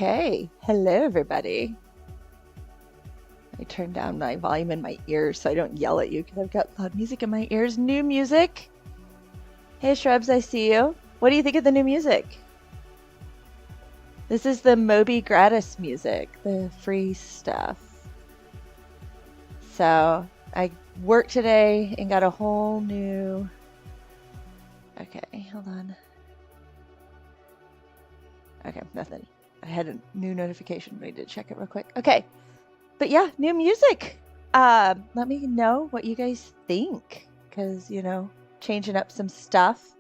Okay, hello everybody. I turned down my volume in my ears so I don't yell at you because I've got loud music in my ears. New music. Hey Shrubs, I see you. What do you think of the new music? This is the Moby gratis music, the free stuff. So I worked today and got a whole new... Okay, hold on. Okay, nothing. I had a new notification. I need to check it real quick. Okay, but yeah, new music. Let me know what you guys think, because, you know, changing up some stuff.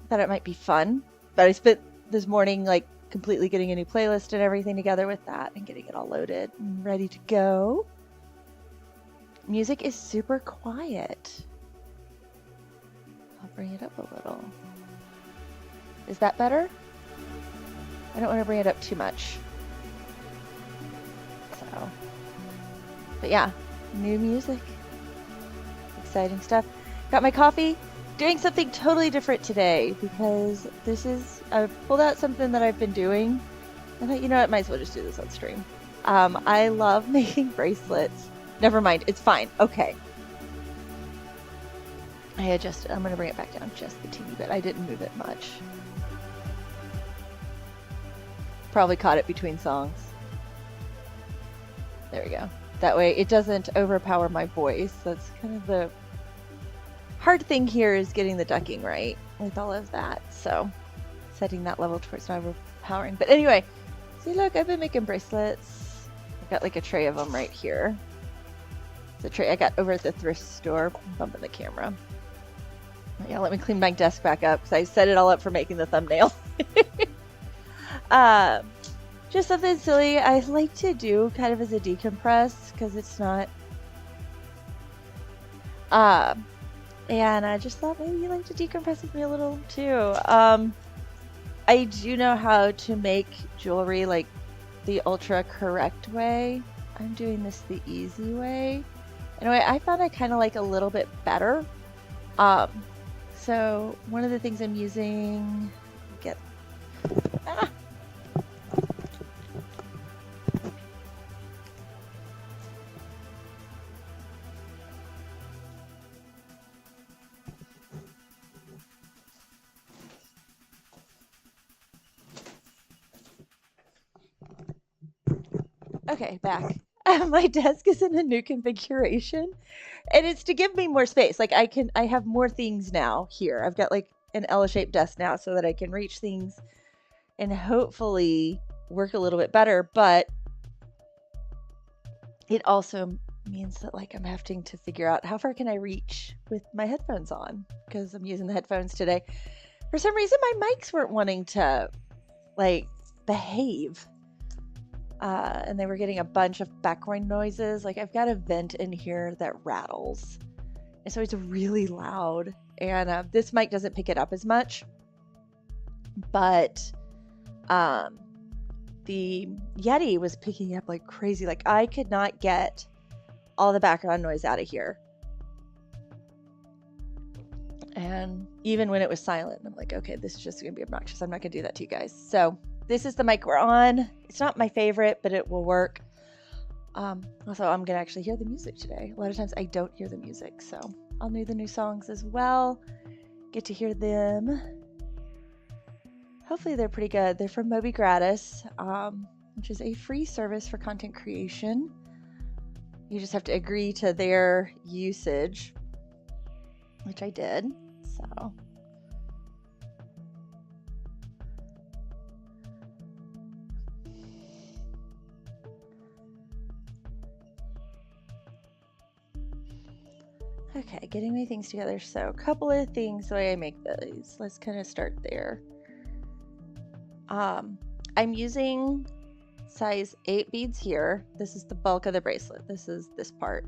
Thought it might be fun, but I spent this morning like completely getting a new playlist and everything together with that and getting it all loaded and ready to go. Music is super quiet. I'll bring it up a little. Is that better? I don't want to bring it up too much. So, but yeah, new music. Exciting stuff. Got my coffee. Doing something totally different today because I've pulled out something that I've been doing. I thought, you know what, might as well just do this on stream. I love making bracelets. Never mind, it's fine. Okay. I adjusted. I'm going to bring it back down just a teeny bit. I didn't move it much. Probably caught it between songs. There we go. That way it doesn't overpower my voice. That's kind of the hard thing here, is getting the ducking right with all of that. So setting that level towards not overpowering. But anyway, see, look, I've been making bracelets. I've got like a tray of them right here. It's a tray I got over at the thrift store. I'm bumping the camera. Yeah, let me clean my desk back up because I set it all up for making the thumbnail. Just something silly I like to do kind of as a decompress because it's not and I just thought maybe you like to decompress with me a little too. I do know how to make jewelry like the ultra correct way. I'm doing this the easy way. Anyway, I found I kind of like a little bit better. So one of the things I'm using, okay, back. My desk is in a new configuration, and it's to give me more space. Like I have more things now here. I've got like an L-shaped desk now so that I can reach things and hopefully work a little bit better. But it also means that like I'm having to figure out how far can I reach with my headphones on, because I'm using the headphones today. For some reason, my mics weren't wanting to like behave. And they were getting a bunch of background noises. Like I've got a vent in here that rattles. And so it's really loud. And this mic doesn't pick it up as much. But the Yeti was picking up like crazy. Like I could not get all the background noise out of here. And even when it was silent, I'm like, okay, this is just going to be obnoxious. I'm not going to do that to you guys. So this is the mic we're on. It's not my favorite, but it will work. Also, I'm going to actually hear the music today. A lot of times I don't hear the music, so I'll know the new songs as well. Get to hear them. Hopefully they're pretty good. They're from Moby Gratis, which is a free service for content creation. You just have to agree to their usage, which I did. So... Okay, getting my things together. So a couple of things the way I make these. Let's kind of start there. I'm using size 8 beads here. This is the bulk of the bracelet. This is this part.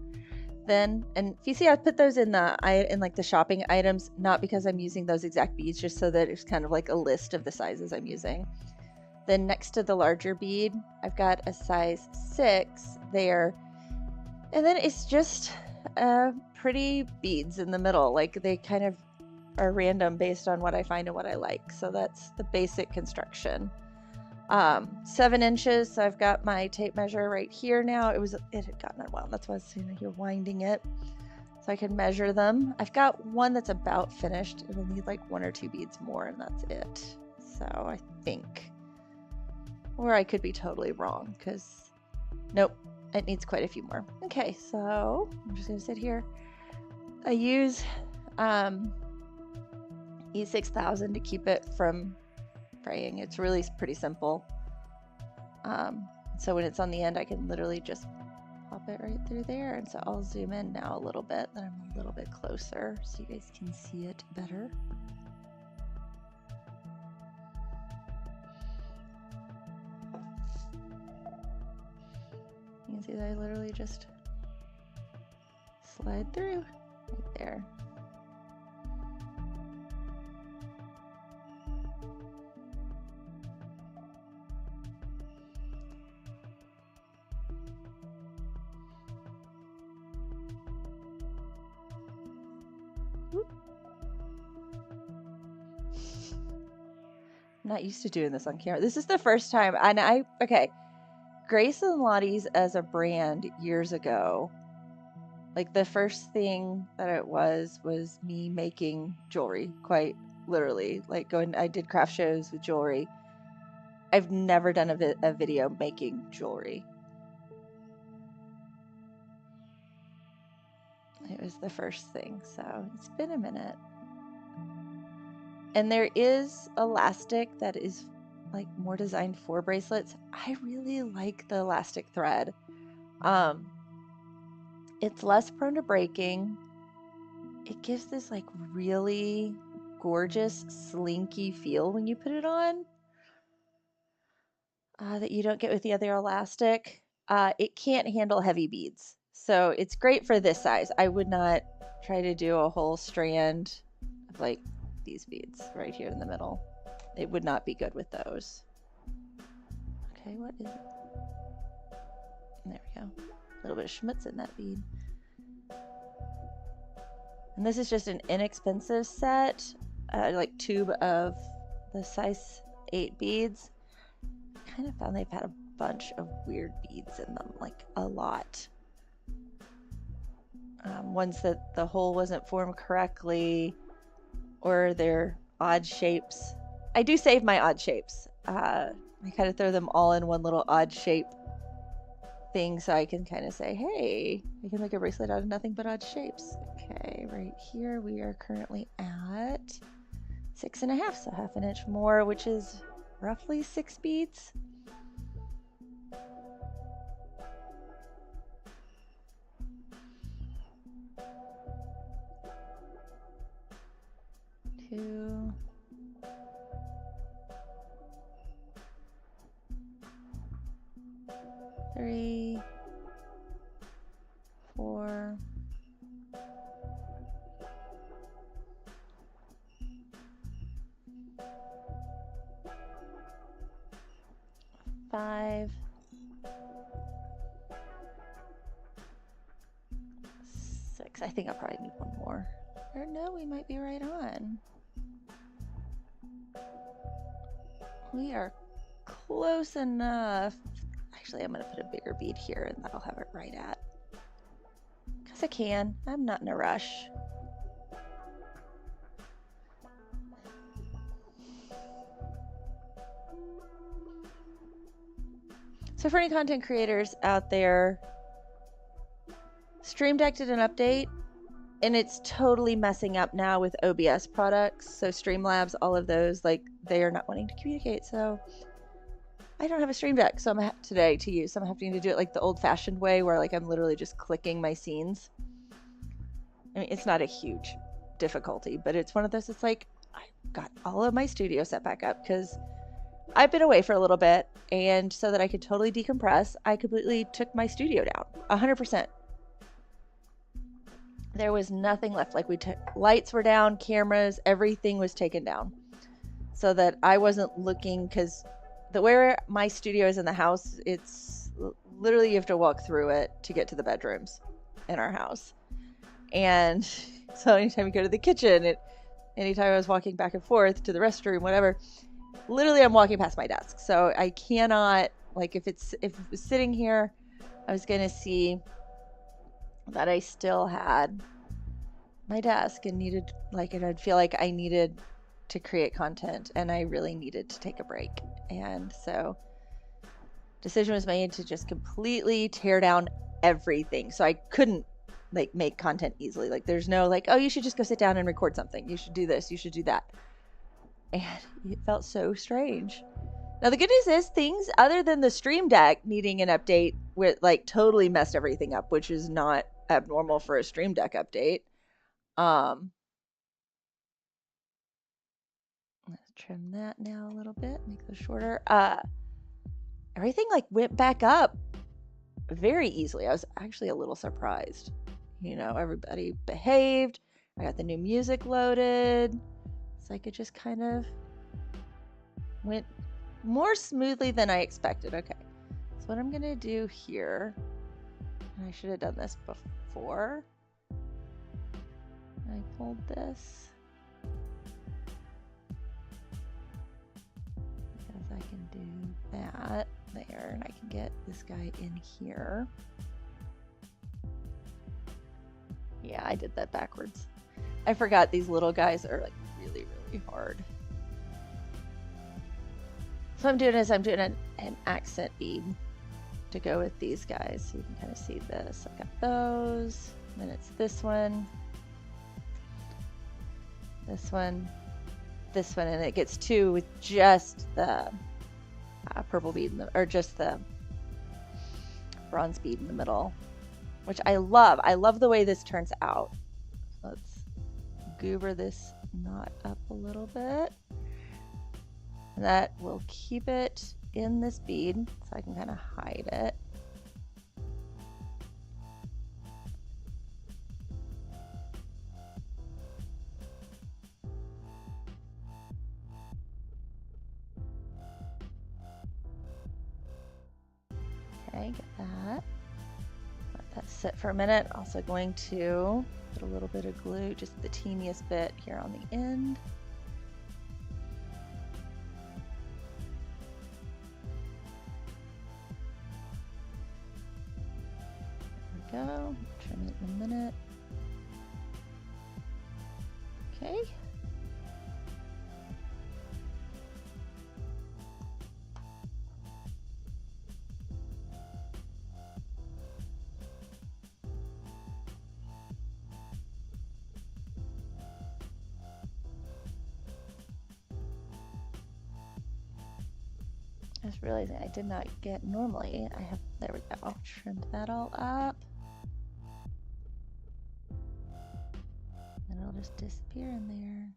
Then, and if you see, I put those in like the shopping items, not because I'm using those exact beads, just so that it's kind of like a list of the sizes I'm using. Then next to the larger bead, I've got a size 6 there. And then it's just pretty beads in the middle. Like they kind of are random based on what I find and what I like. So that's the basic construction. 7 inches. So I've got my tape measure right here now. It had gotten unwound. That's why I was sitting here winding it. So I can measure them. I've got one that's about finished. It'll need like 1 or 2 beads more and that's it. So I think, or I could be totally wrong because nope, it needs quite a few more. Okay, so I'm just gonna sit here. I use E6000 to keep it from fraying. It's really pretty simple. So when it's on the end, I can literally just pop it right through there. And so I'll zoom in now a little bit, then I'm a little bit closer so you guys can see it better. You can see that I literally just slide through right there. I'm not used to doing this on camera. This is the first time, and okay, Grace and Lottie's as a brand years ago, like the first thing that it was me making jewelry, quite literally, like I did craft shows with jewelry. I've never done a video making jewelry. It was the first thing, so it's been a minute. And there is elastic that is like more designed for bracelets. I really like the elastic thread. It's less prone to breaking. It gives this like really gorgeous slinky feel when you put it on that you don't get with the other elastic. It can't handle heavy beads, so it's great for this size. I would not try to do a whole strand of like these beads right here in the middle. It would not be good with those. Okay, what is it? There we go. A little bit of schmutz in that bead. And this is just an inexpensive set, like tube of the size 8 beads. Kind of found they've had a bunch of weird beads in them, like a lot. Ones that the hole wasn't formed correctly, or they're odd shapes. I do save my odd shapes. I kind of throw them all in one little odd shape thing so I can kind of say, hey, I can make a bracelet out of nothing but odd shapes. Okay, right here we are currently at 6.5, so half an inch more, which is roughly 6 beads. Two, 3, 4, 5, 6. I think I probably need one more. Or no, we might be right on. We are close enough. Actually, I'm going to put a bigger bead here and that'll have it right at. Because I can. I'm not in a rush. So for any content creators out there, Stream Deck did an update and it's totally messing up now with OBS products. So Streamlabs, all of those, like they are not wanting to communicate. So I don't have a Stream Deck, so I'm today to use. So I'm having to do it like the old-fashioned way, where like I'm literally just clicking my scenes. I mean, it's not a huge difficulty, but it's one of those. It's like I got all of my studio set back up because I've been away for a little bit, and so that I could totally decompress, I completely took my studio down, 100%. There was nothing left. Like lights were down, cameras, everything was taken down, so that I wasn't looking, because the where my studio is in the house, it's literally you have to walk through it to get to the bedrooms in our house. And so anytime you go to the kitchen, anytime I was walking back and forth to the restroom, whatever, literally I'm walking past my desk, so I cannot, like, if it was sitting here, I was gonna see that I still had my desk and needed, like, and I'd feel like I needed to create content and I really needed to take a break. And so decision was made to just completely tear down everything. So I couldn't like make content easily. Like there's no like, oh, you should just go sit down and record something. You should do this. You should do that. And it felt so strange. Now the good news is things other than the Stream Deck needing an update with like totally messed everything up, which is not abnormal for a Stream Deck update. Let's trim that now a little bit, make those shorter. Everything like went back up very easily. I was actually a little surprised. You know, everybody behaved. I got the new music loaded. It's like it just kind of went more smoothly than I expected. Okay, so what I'm gonna do here, and I should have done this before I pulled this, because I can do that there, and I can get this guy in here. Yeah, I did that backwards. I forgot these little guys are like really, really hard. So I'm doing an accent bead to go with these guys. So you can kind of see this. I've got those, then it's this one, this one, this one, and it gets two with just the purple bead, or just the bronze bead in the middle, which I love. I love the way this turns out. So let's goober this knot up a little bit. And that will keep it in this bead, so I can kind of hide it. Okay, get that. Let that sit for a minute. Also going to put a little bit of glue, just the teeniest bit here on the end. There we go. Trim it in a minute. Okay. I was realizing I did not get, normally I have, there we go, trimmed that all up. And it'll just disappear in there.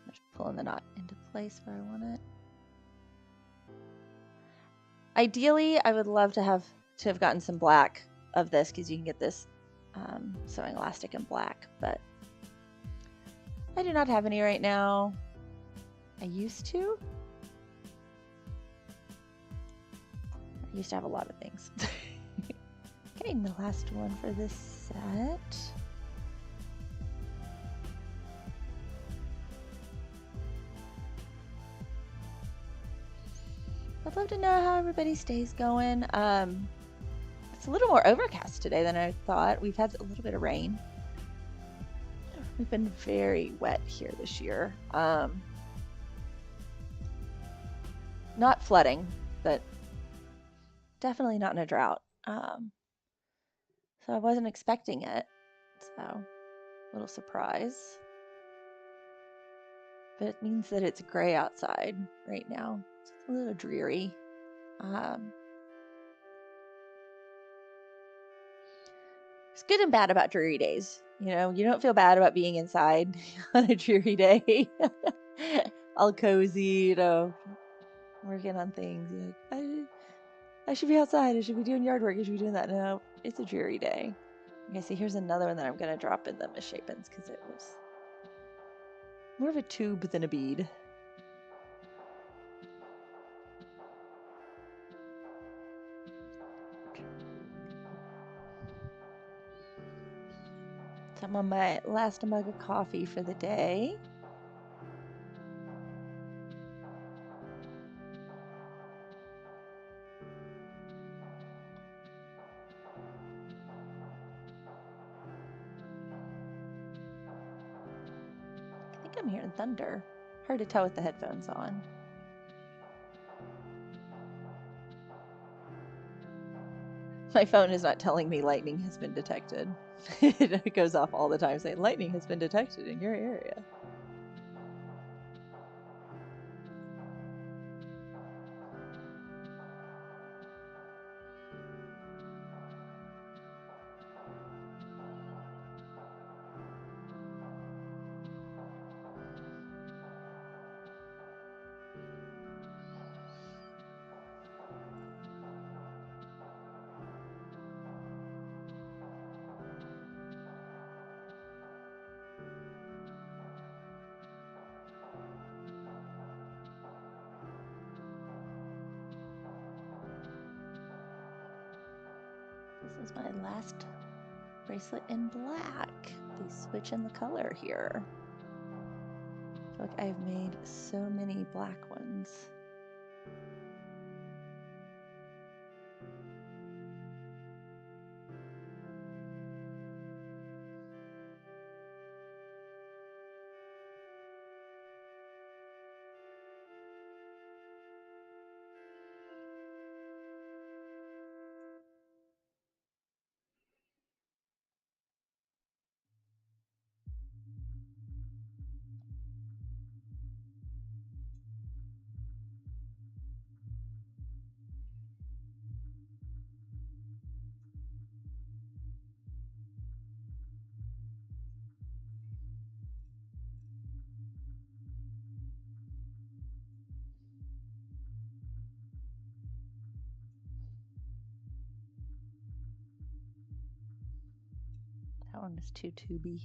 I'm just pulling the knot into place where I want it. Ideally, I would love to have gotten some black of this, because you can get this sewing elastic in black, but I do not have any right now. I used to. I used to have a lot of things. Okay, and the last one for this set. I'd love to know how everybody's day's going. It's a little more overcast today than I thought. We've had a little bit of rain. We've been very wet here this year. Not flooding, but definitely not in a drought. So I wasn't expecting it. So a little surprise. But it means that it's gray outside right now. It's a little dreary. It's good and bad about dreary days. You know, you don't feel bad about being inside on a dreary day. All cozy, you know, working on things. You're like, I should be outside. I should be doing yard work. I should be doing that. No, it's a dreary day. Okay, see, here's another one that I'm going to drop in the misshapen because it was more of a tube than a bead. So I'm on my last mug of coffee for the day. think I'm hearing thunder. Hard to tell with the headphones on. My phone is not telling me lightning has been detected. It goes off all the time saying lightning has been detected in your area. This is my last bracelet in black. They switch in the color here. I feel like I've made so many black ones. That one is too tubey.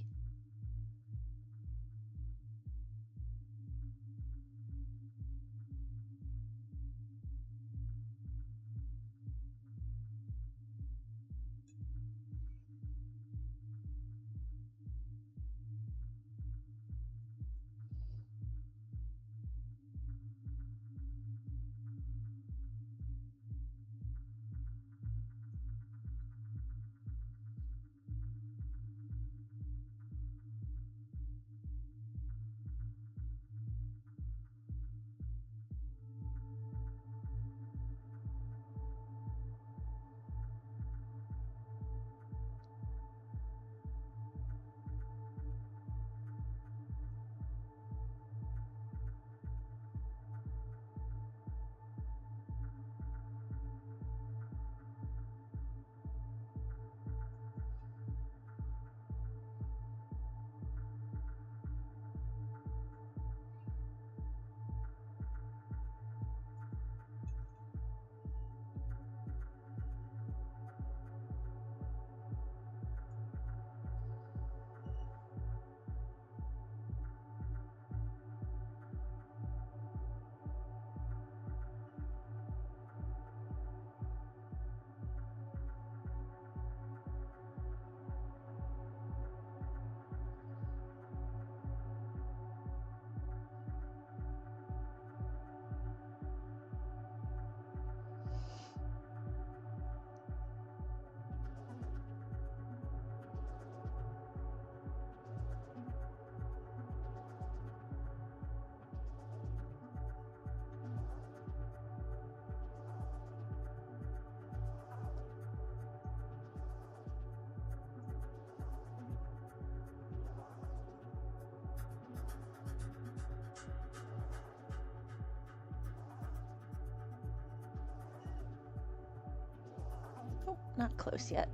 Oh, not close yet.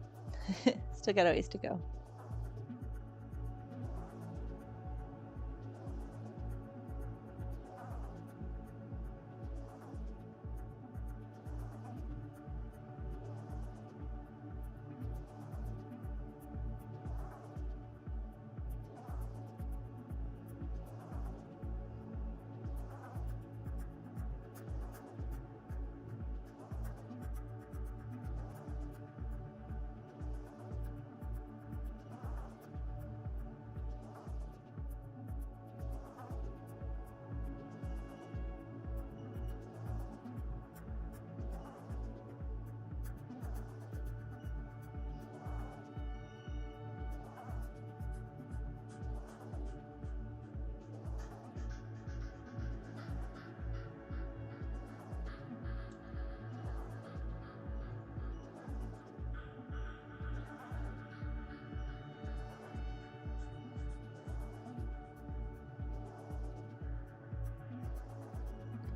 Still got a ways to go.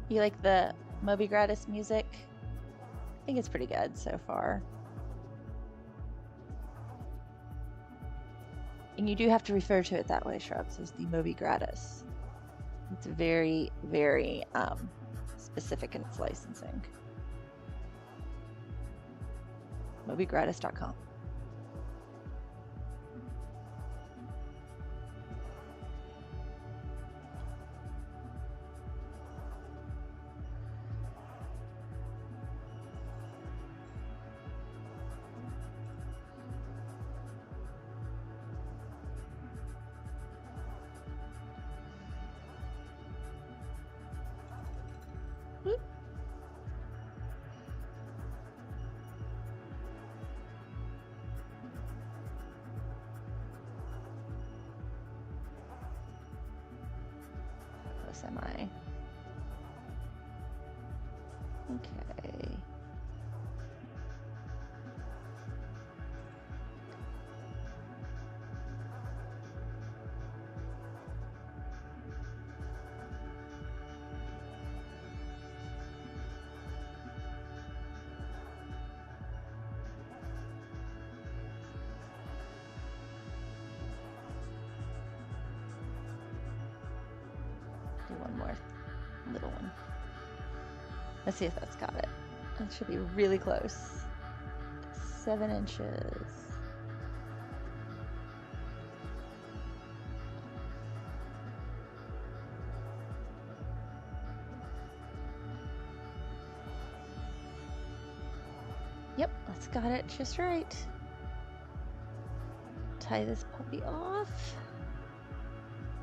You like the Moby Gratis music? I think it's pretty good so far. And you do have to refer to it that way, Shrubs, as the Moby Gratis. It's very, very specific in its licensing. MobyGratis.com. Am I? Okay. Do one more little one. Let's see if that's got it. That should be really close. 7 inches. Yep, that's got it just right. Tie this puppy off.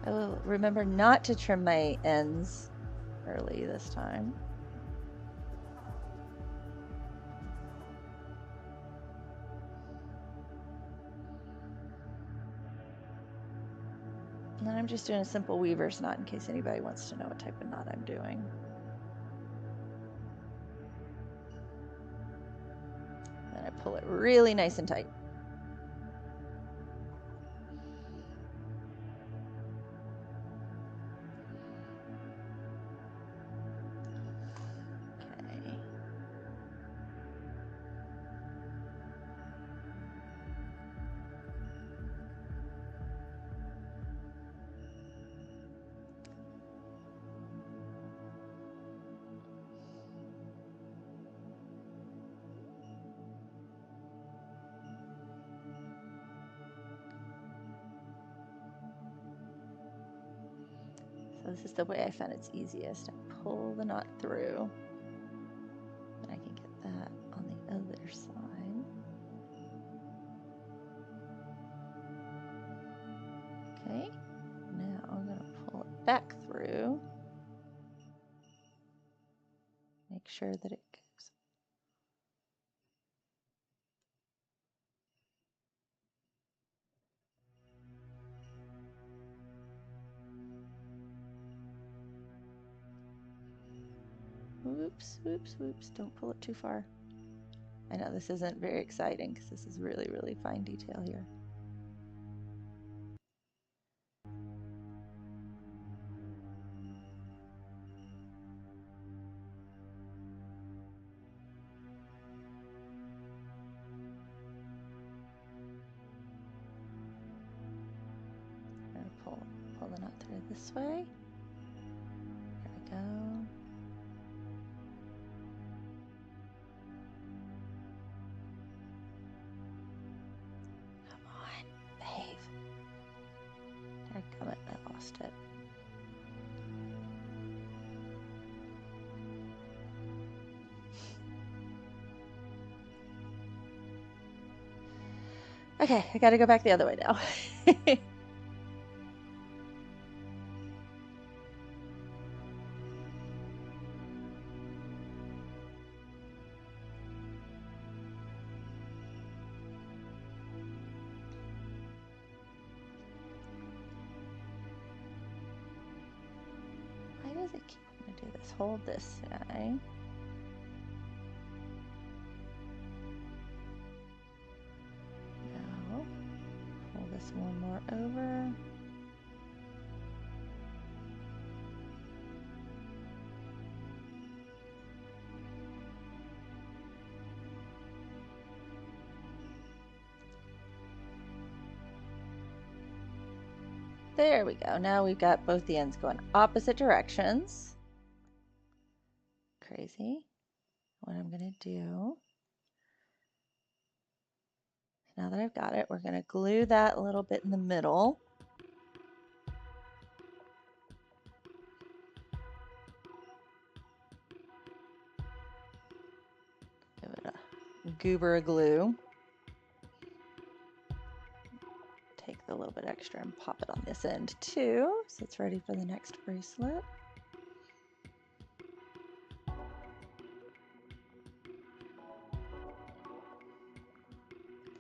I will remember not to trim my ends early this time. And then I'm just doing a simple weaver's knot in case anybody wants to know what type of knot I'm doing. Then I pull it really nice and tight. So this is the way I found it's easiest. I pull the knot through, and I can get that on the other side. Okay, now I'm going to pull it back through. Make sure that it goes. Whoops, whoops, whoops. Don't pull it too far. I know this isn't very exciting because this is really, really fine detail here. I'm going to pull the knot through this way. There we go. Dadgummit, I lost it. Okay, I gotta go back the other way now. Why does it keep wanting to do this? Hold this guy. Now, pull this one more over. There we go. Now we've got both the ends going opposite directions. Crazy. What I'm going to do, now that I've got it, we're going to glue that a little bit in the middle. Give it a goober of glue. Take the little bit extra and pop it on this end too, so it's ready for the next bracelet.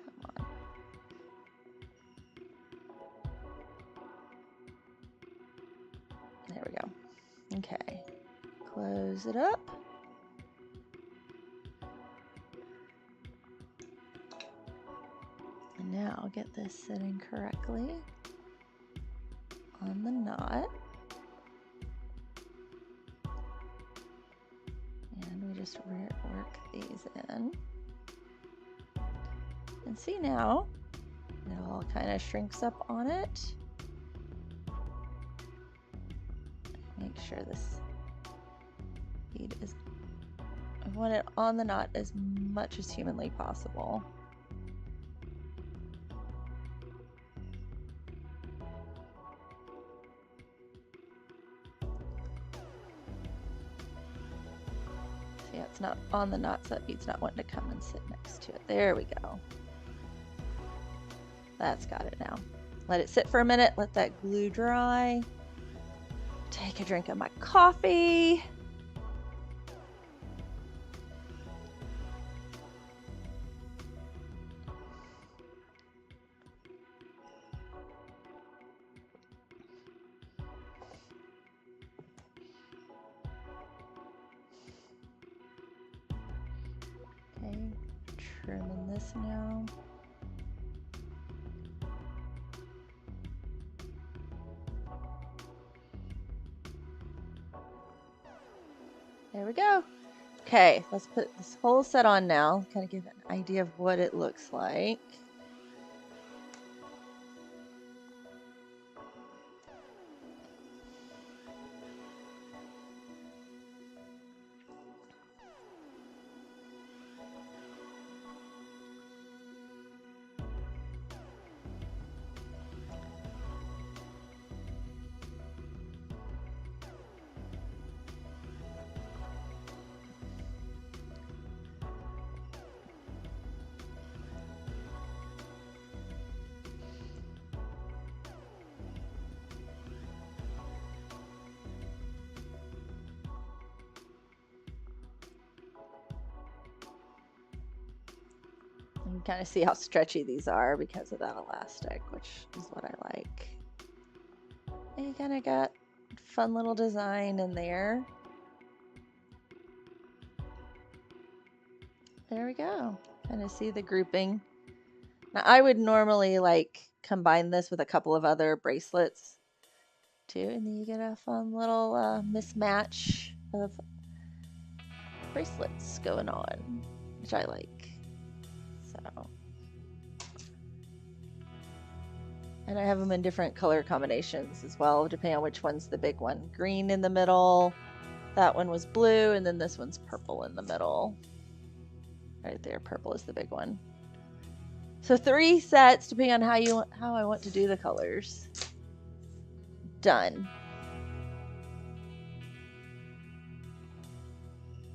Come on. There we go. Okay, close it up. And now I'll get this sitting correctly on the knot. And we just work these in. And see now, it all kind of shrinks up on it. Make sure this bead is, I want it on the knot as much as humanly possible. Yeah, it's not on the knot, so that bead's not wanting to come and sit next to it. There we go. That's got it now. Let it sit for a minute, let that glue dry. Take a drink of my coffee. Okay, trimming this now. There we go. Okay, let's put this whole set on now, kind of give an idea of what it looks like. You can kind of see how stretchy these are because of that elastic, which is what I like. And you kind of got fun little design in there. There we go. Kind of see the grouping. Now I would normally like combine this with a couple of other bracelets too, and then you get a fun little mismatch of bracelets going on, which I like. So, and I have them in different color combinations as well, depending on which one's the big one. Green in the middle, that one was blue, and then this one's purple in the middle. Right there, purple is the big one. So 3 sets, depending on how I want to do the colors. Done.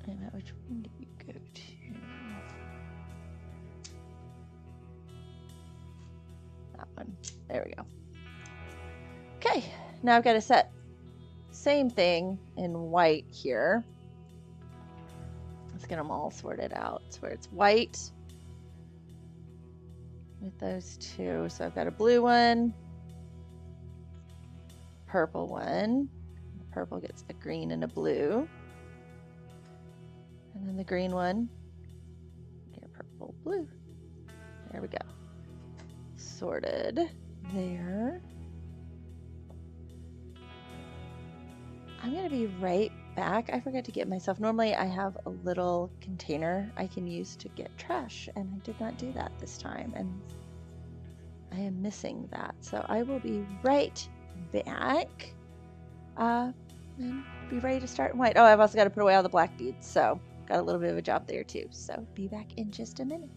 And which one do you go to? That one. There we go. Okay, now I've got a set. Same thing in white here. Let's get them all sorted out. It's where it's white with those 2. So I've got a blue one, purple one. The purple gets a green and a blue. And then the green one, get a purple, blue. There we go. Sorted there. I'm going to be right back. I forgot to get myself. Normally I have a little container I can use to get trash, and I did not do that this time, and I am missing that. So I will be right back. And be ready to start in white. Oh, I've also got to put away all the black beads, so got a little bit of a job there too. So be back in just a minute.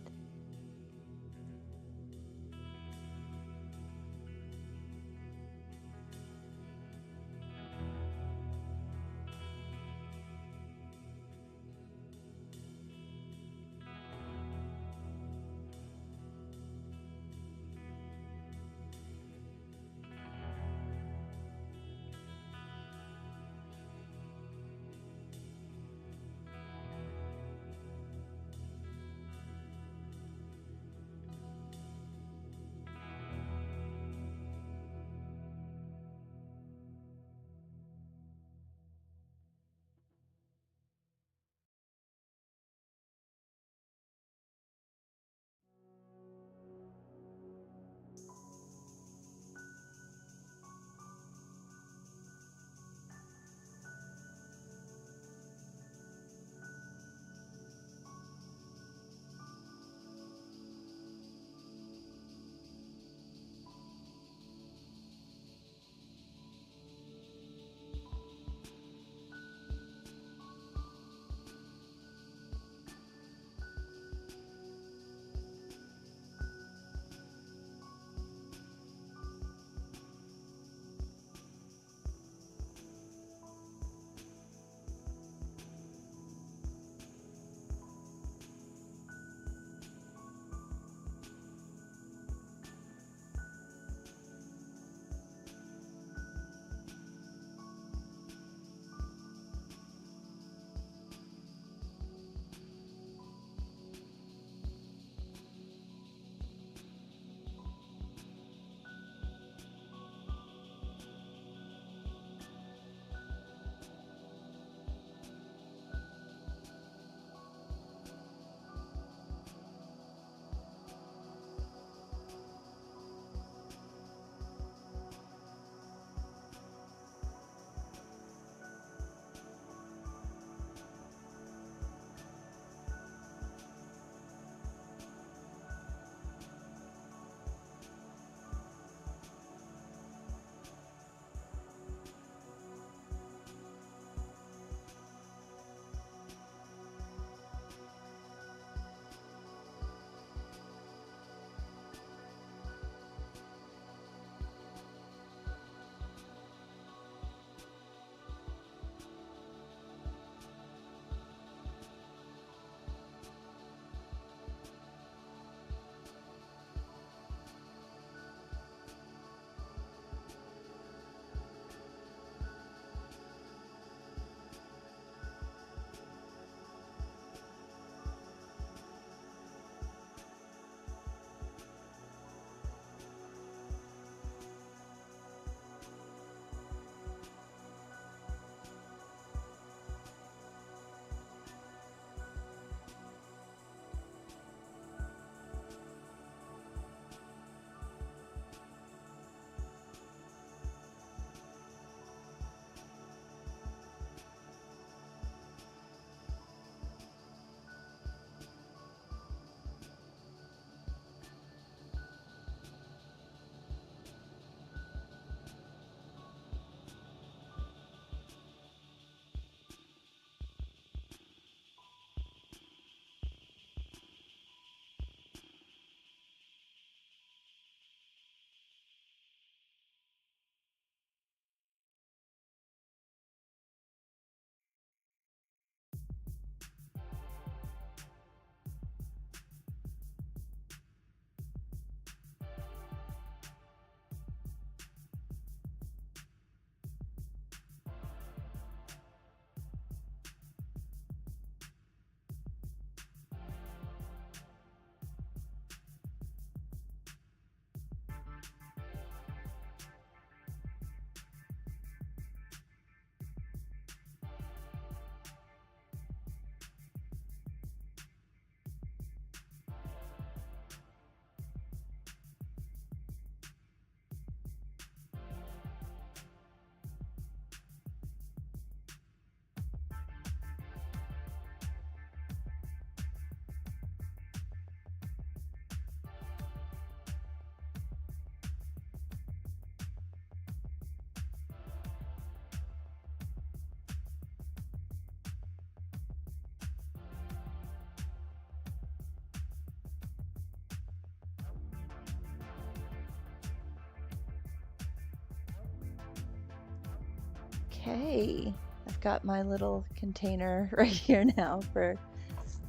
Okay, I've got my little container right here now for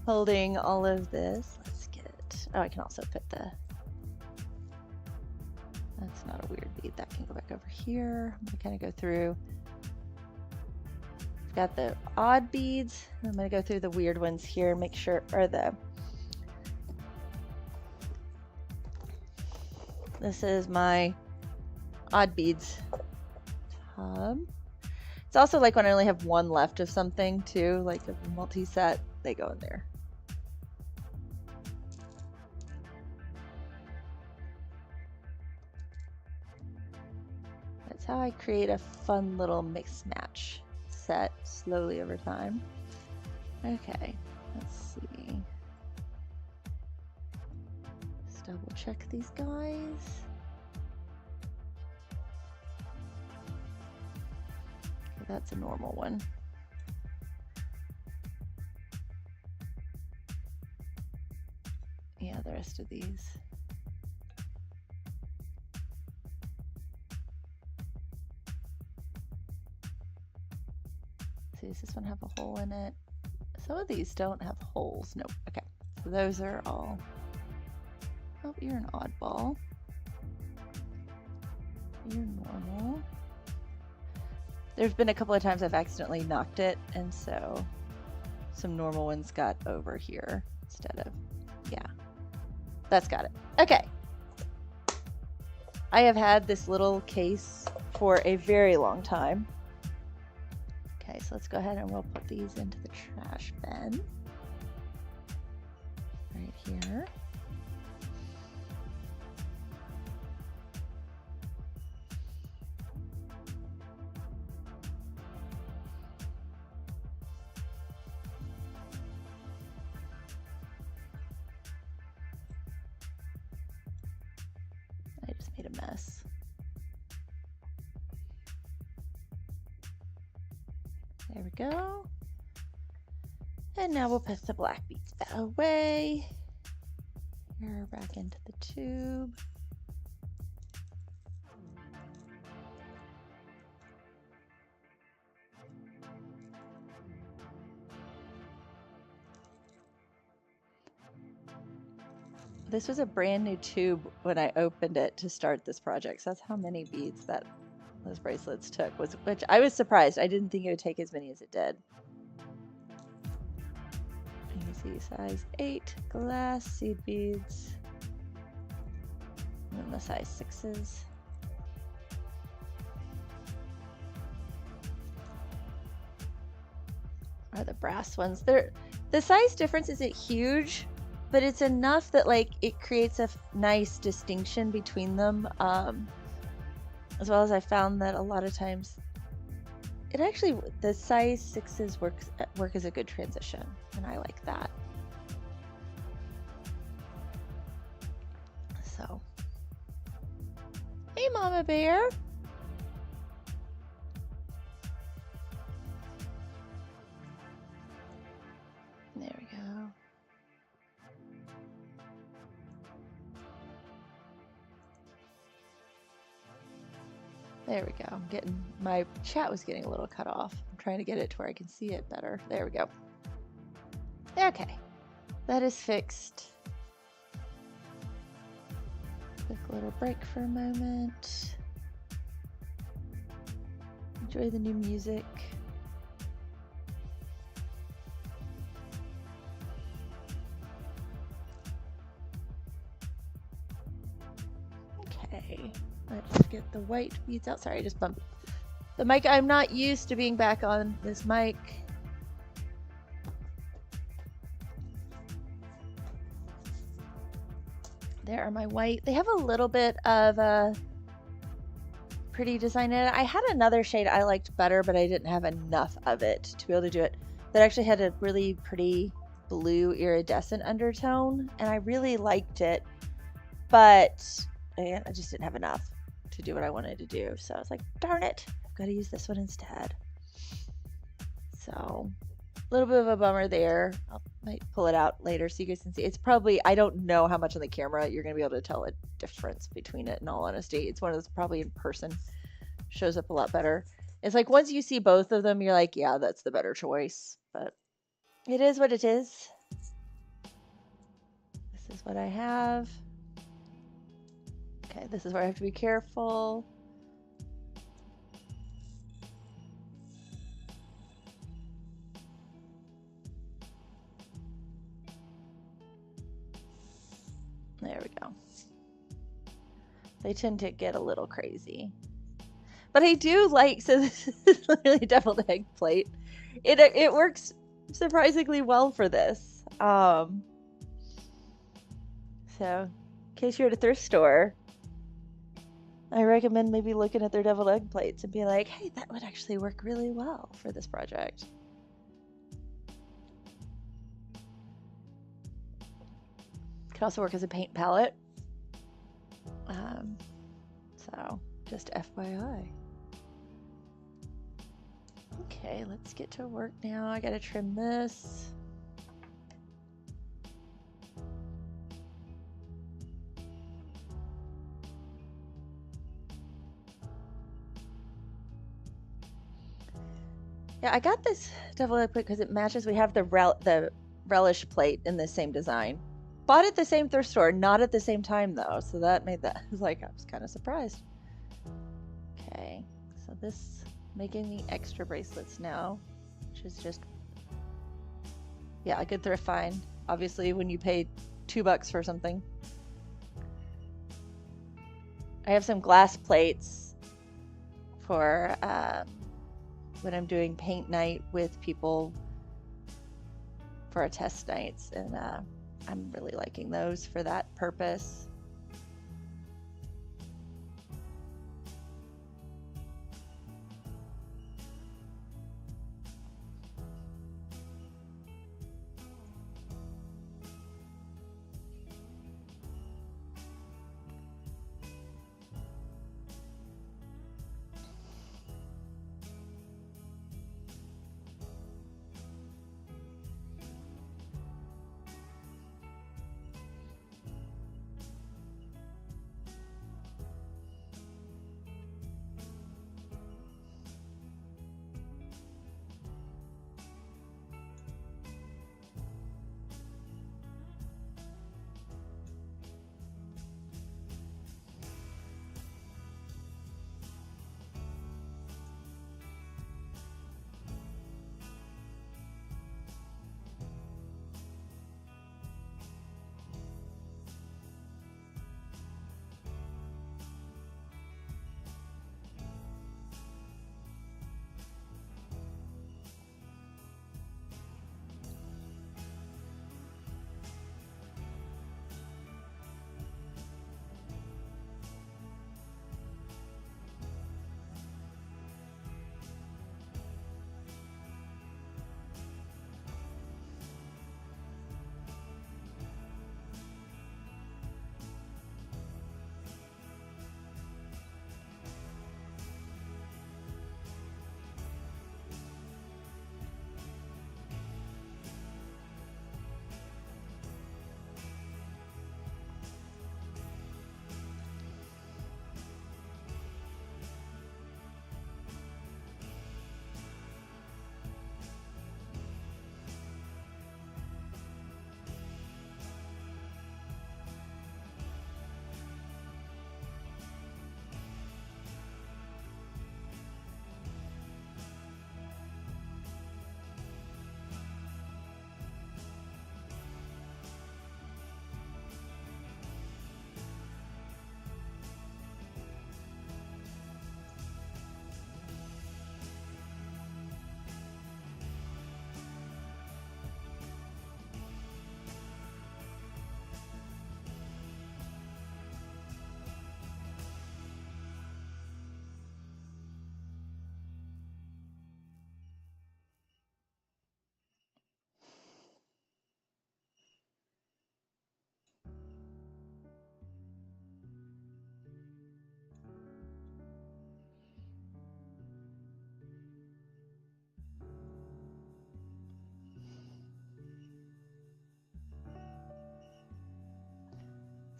holding all of this. Let's get it. Oh, I can also put the, that's not a weird bead. That can go back over here. I'm gonna kind of go through. I've got the odd beads. I'm gonna go through the weird ones here, make sure, or this is my odd beads tub. It's also like when I only have one left of something too, like a multi-set, they go in there. That's how I create a fun little mix match set slowly over time. Okay, let's see. Let's double check these guys. Okay, that's a normal one. Yeah, the rest of these. See, does this one have a hole in it? Some of these don't have holes. Nope. Okay, so those are all. Oh, you're an oddball. You're normal. There's been a couple of times I've accidentally knocked it, and so some normal ones got over here instead of, yeah. That's got it. Okay. I have had this little case for a very long time. Okay, so let's go ahead and we'll put these into the trash bin. Right here. I just made a mess. There we go. And now we'll put the black beads away. Here, back into the tube. This was a brand new tube when I opened it to start this project. So that's how many beads that those bracelets took, which I was surprised. I didn't think it would take as many as it did. You can see size 8 glass seed beads. And then the size 6s. Are the brass ones. The size difference isn't huge, but it's enough that like it creates a nice distinction between them. As well as I found that a lot of times it actually, the size 6s work as a good transition, and I like that. So, hey Mama Bear. There we go. There we go. I'm getting, my chat was getting a little cut off. I'm trying to get it to where I can see it better. There we go. Okay, that is fixed. Quick little break for a moment. Enjoy the new music. Okay. Let's get the white beads out. Sorry, I just bumped the mic. I'm not used to being back on this mic. There are my white. They have a little bit of a pretty design in it. I had another shade I liked better, but I didn't have enough of it to be able to do it. That actually had a really pretty blue iridescent undertone, and I really liked it, but again, I just didn't have enough to do what I wanted to do. So I was like, darn it, I've got to use this one instead. So a little bit of a bummer there. I might pull it out later so you guys can see. It's probably, I don't know how much on the camera you're going to be able to tell a difference between it, in all honesty. It's one of those probably in person shows up a lot better. It's like once you see both of them, you're like, yeah, that's the better choice. But it is what it is. This is what I have. Okay, this is where I have to be careful. There we go. They tend to get a little crazy. But I do like, so this is literally a deviled egg plate. It works surprisingly well for this. So in case you're at a thrift store, I recommend maybe looking at their deviled egg plates and be like, hey, that would actually work really well for this project. Could also work as a paint palette. So just FYI. Okay, let's get to work now. I gotta trim this. Yeah, I got this deviled egg plate because it matches. We have the relish plate in the same design. Bought at the same thrift store, not at the same time though. So that made that, I was kind of surprised. Okay, so this, making the extra bracelets now, which is just, yeah, a good thrift find. Obviously, when you pay $2 for something. I have some glass plates for when I'm doing paint night with people for our test nights, and I'm really liking those for that purpose.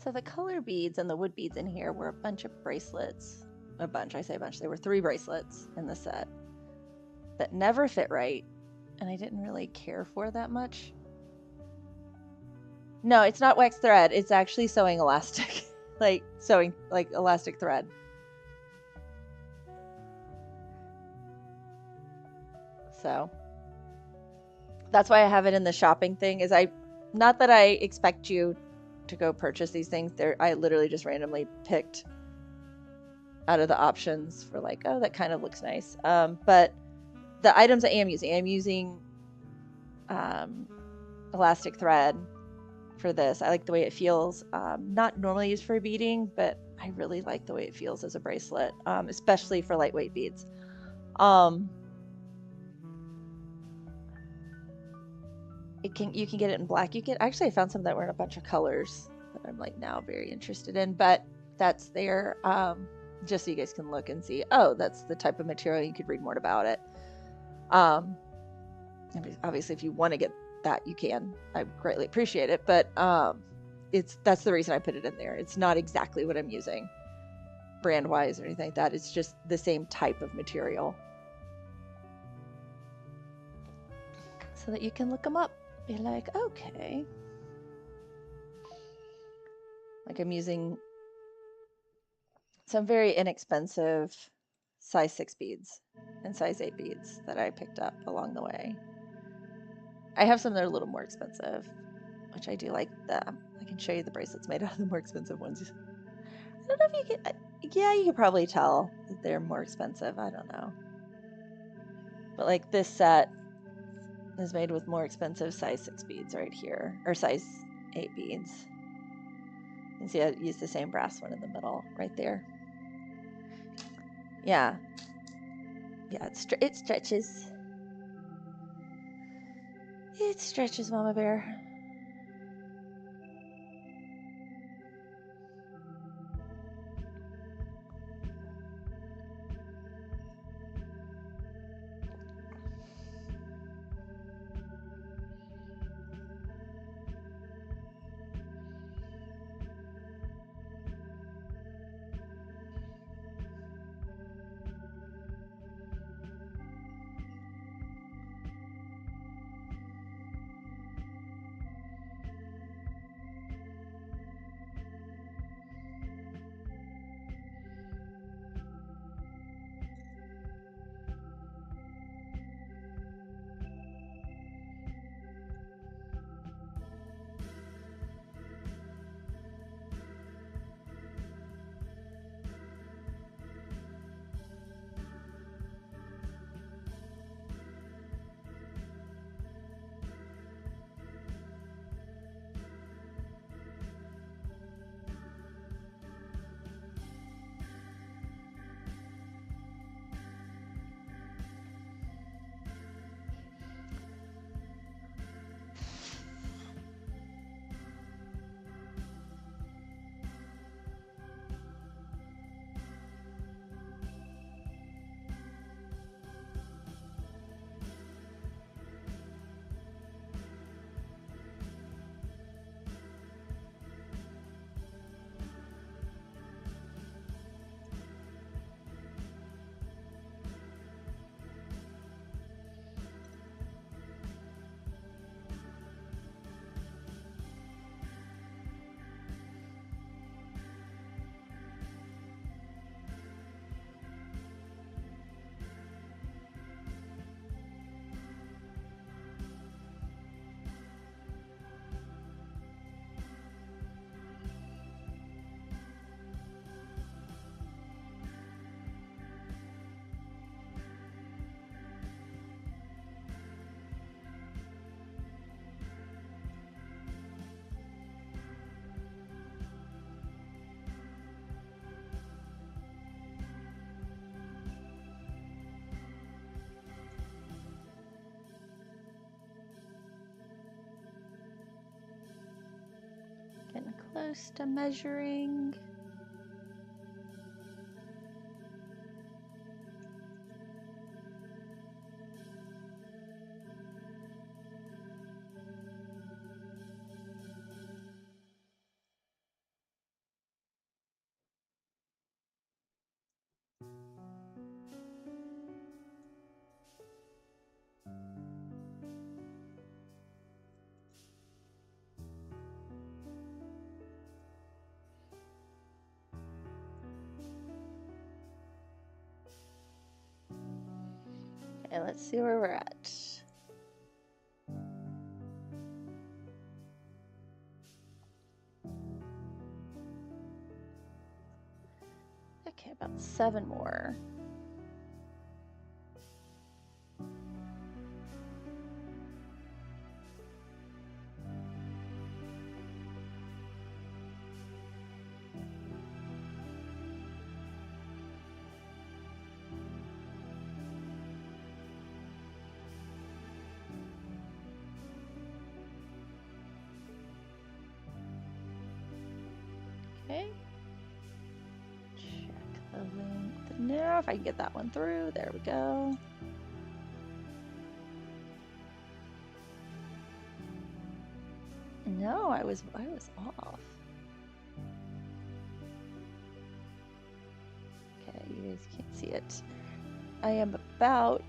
So the color beads and the wood beads in here were a bunch of bracelets a bunch. I say a bunch. There were 3 bracelets in the set that never fit right, and I didn't really care for that much. No, it's not wax thread. It's actually sewing elastic, like sewing like elastic thread. So that's why I have it in the shopping thing. Is not that I expect you to go purchase these things. I literally just randomly picked out of the options for like, oh, that kind of looks nice. But the items I am using elastic thread for this. I like the way it feels. Not normally used for beading, but I really like the way it feels as a bracelet, especially for lightweight beads. You can get it in black. Actually, I found some that were in a bunch of colors that I'm like now very interested in, but that's there just so you guys can look and see, oh, that's the type of material. You could read more about it. Obviously, if you want to get that, you can. I greatly appreciate it, but that's the reason I put it in there. It's not exactly what I'm using brand wise or anything like that. It's just the same type of material, so that you can look them up. Be like, okay, like I'm using some very inexpensive size 6 beads and size 8 beads that I picked up along the way. I have some that are a little more expensive, which I do like them. I can show you the bracelets made out of the more expensive ones. I don't know if you can, yeah, you could probably tell that they're more expensive. I don't know. But like this set is made with more expensive size 6 beads right here, or size 8 beads. You can see I use the same brass one in the middle right there. Yeah. Yeah, it stretches. It stretches, Mama Bear. Getting close to measuring. Okay, let's see where we're at. Okay, about 7 more. Okay. Check the length now, if I can get that one through. There we go. No, I was off. Okay, you guys can't see it. I am about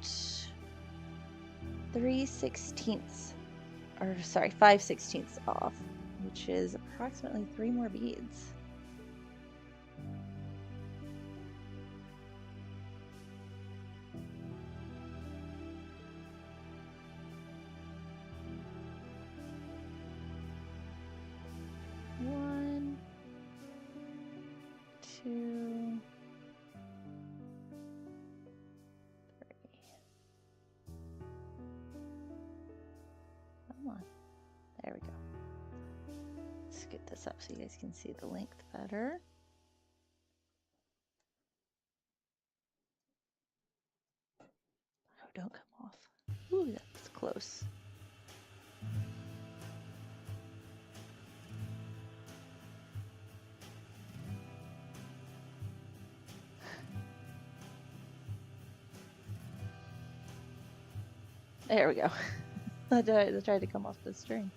5/16 off, which is approximately 3 more beads. One, 2, 3. Come on. There we go. Let's get this up so you guys can see the length better. Oh, don't come off. Ooh, that's close. There we go. I tried to come off the string.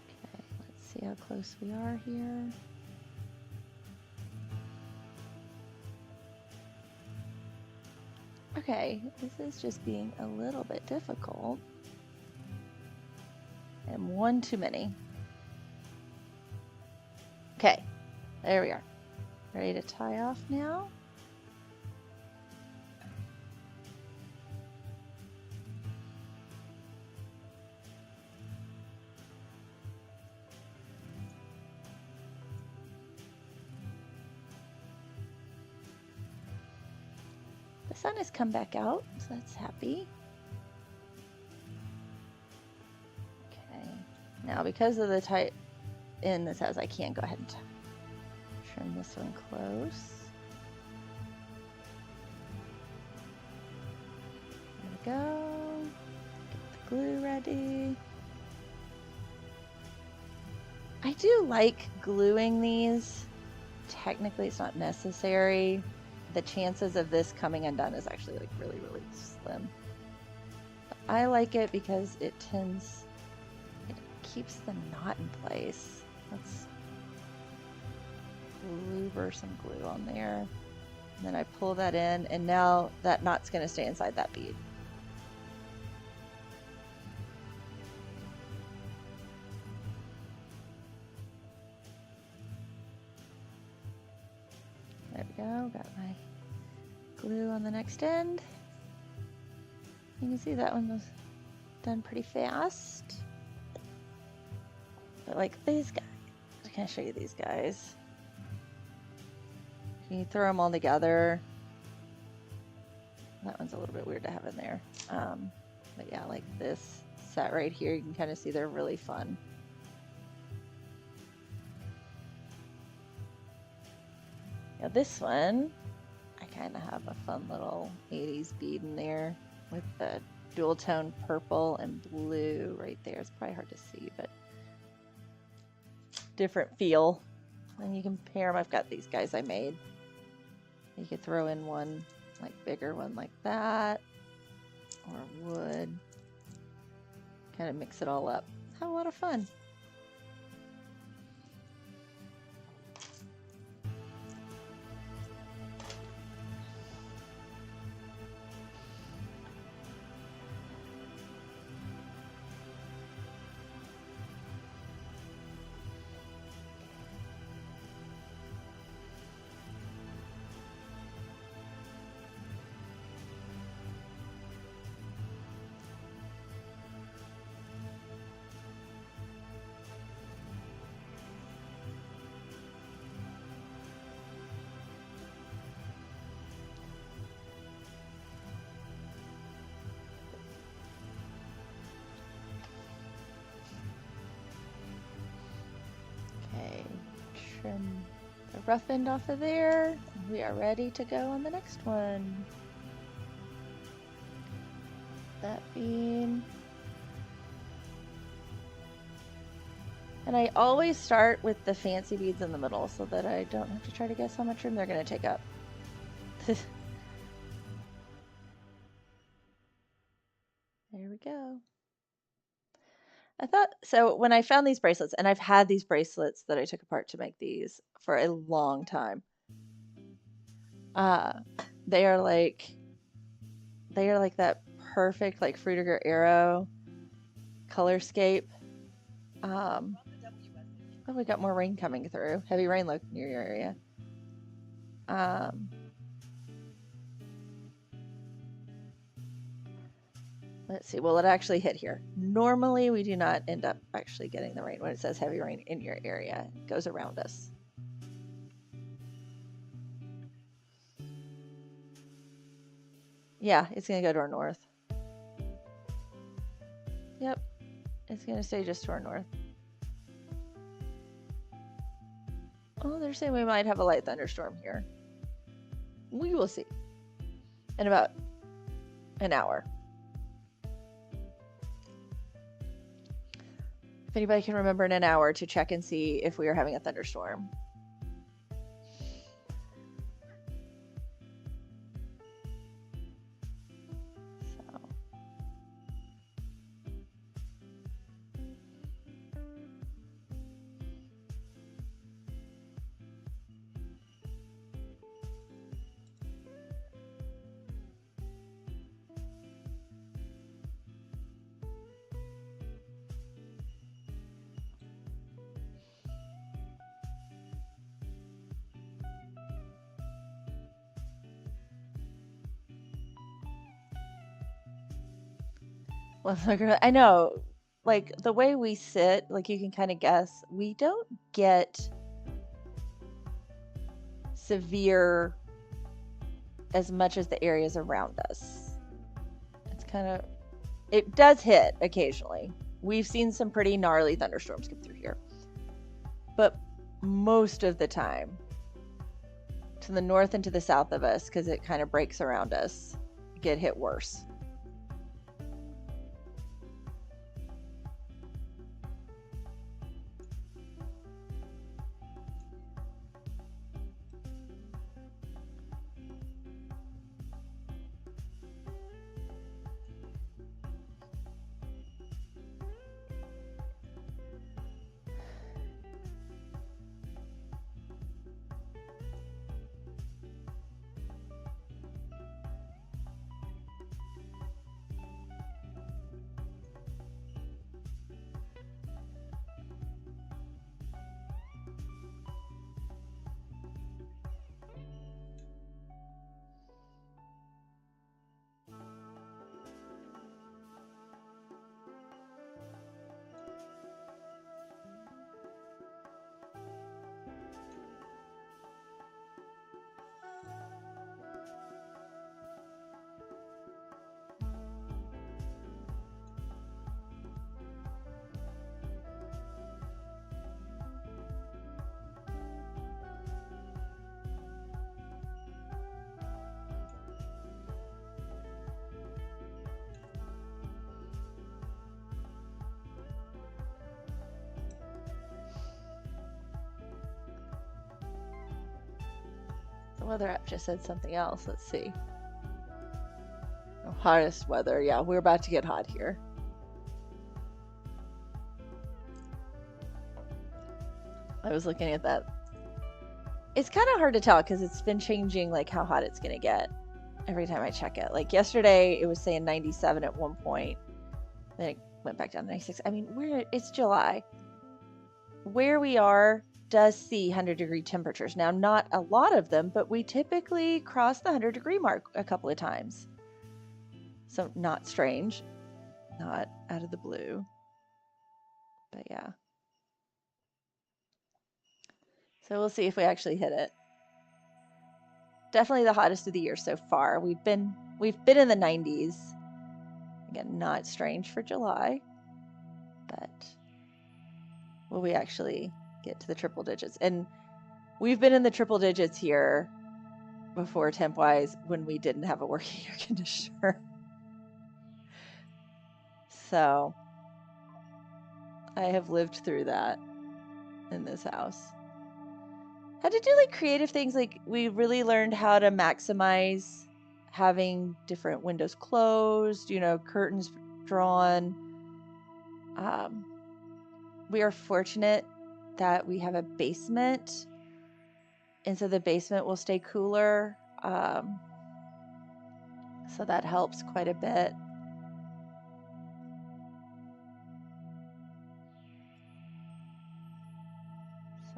Okay, let's see how close we are here. Okay, this is just being a little bit difficult. And one too many. Okay, there we are. Ready to tie off now? The sun has come back out, so that's happy. Okay, now because of the tight in this has, I can't go ahead and trim this one close. There we go. Get the glue ready. I do like gluing these. Technically, it's not necessary. The chances of this coming undone is actually like really, really slim. But I like it because it keeps the knot in place. Let's louver some glue on there. And then I pull that in, and now that knot's going to stay inside that bead. There we go, got my glue on the next end. You can see that one was done pretty fast. But like these guys, I can show you these guys. You throw them all together. That one's a little bit weird to have in there. But yeah, like this set right here, you can kind of see they're really fun. Now this one, I kind of have a fun little 80s bead in there with the dual tone purple and blue right there. It's probably hard to see, but different feel. And you can pair them. I've got these guys I made. You could throw in one like bigger one like that, or wood. Kind of mix it all up. Have a lot of fun. trim the rough end off of there. We are ready to go on the next one. That being... And I always start with the fancy beads in the middle so that I don't have to try to guess how much room they're going to take up. There we go. I thought, so when I found these bracelets, and I've had these bracelets that I took apart to make these for a long time. They are like that perfect like Fruitiger Arrow colorscape. Oh, we got more rain coming through. Heavy rain look near your area. Let's see. Will it actually hit here? Normally, we do not end up actually getting the rain when it says heavy rain in your area. It goes around us. Yeah, it's going to go to our north. Yep. It's going to stay just to our north. Oh, they're saying we might have a light thunderstorm here. We will see. In about an hour. If anybody can remember in an hour to check and see if we are having a thunderstorm. Well, I know, like the way we sit, like you can kind of guess, we don't get severe as much as the areas around us. It's kind of, it does hit occasionally. We've seen some pretty gnarly thunderstorms come through here. But most of the time, to the north and to the south of us, because it kind of breaks around us, get hit worse. The weather app just said something else. Let's see. Oh, hottest weather. Yeah, we're about to get hot here. I was looking at that. It's kind of hard to tell because it's been changing like how hot it's going to get every time I check it. Like yesterday, it was saying 97 at one point. Then it went back down to 96. I mean, it's July. Where we are does see 100-degree temperatures. Now, not a lot of them, but we typically cross the 100-degree mark a couple of times. So not strange, not out of the blue, but yeah. So we'll see if we actually hit it. Definitely the hottest of the year so far. We've been in the 90s. Again, not strange for July, but will we actually get to the triple digits? And We've been in the triple digits here before temp-wise when we didn't have a working air conditioner. So I have lived through that in this house. Had to do like creative things, like we really learned how to maximize having different windows closed, you know, curtains drawn. We are fortunate that we have a basement, and so the basement will stay cooler. So that helps quite a bit.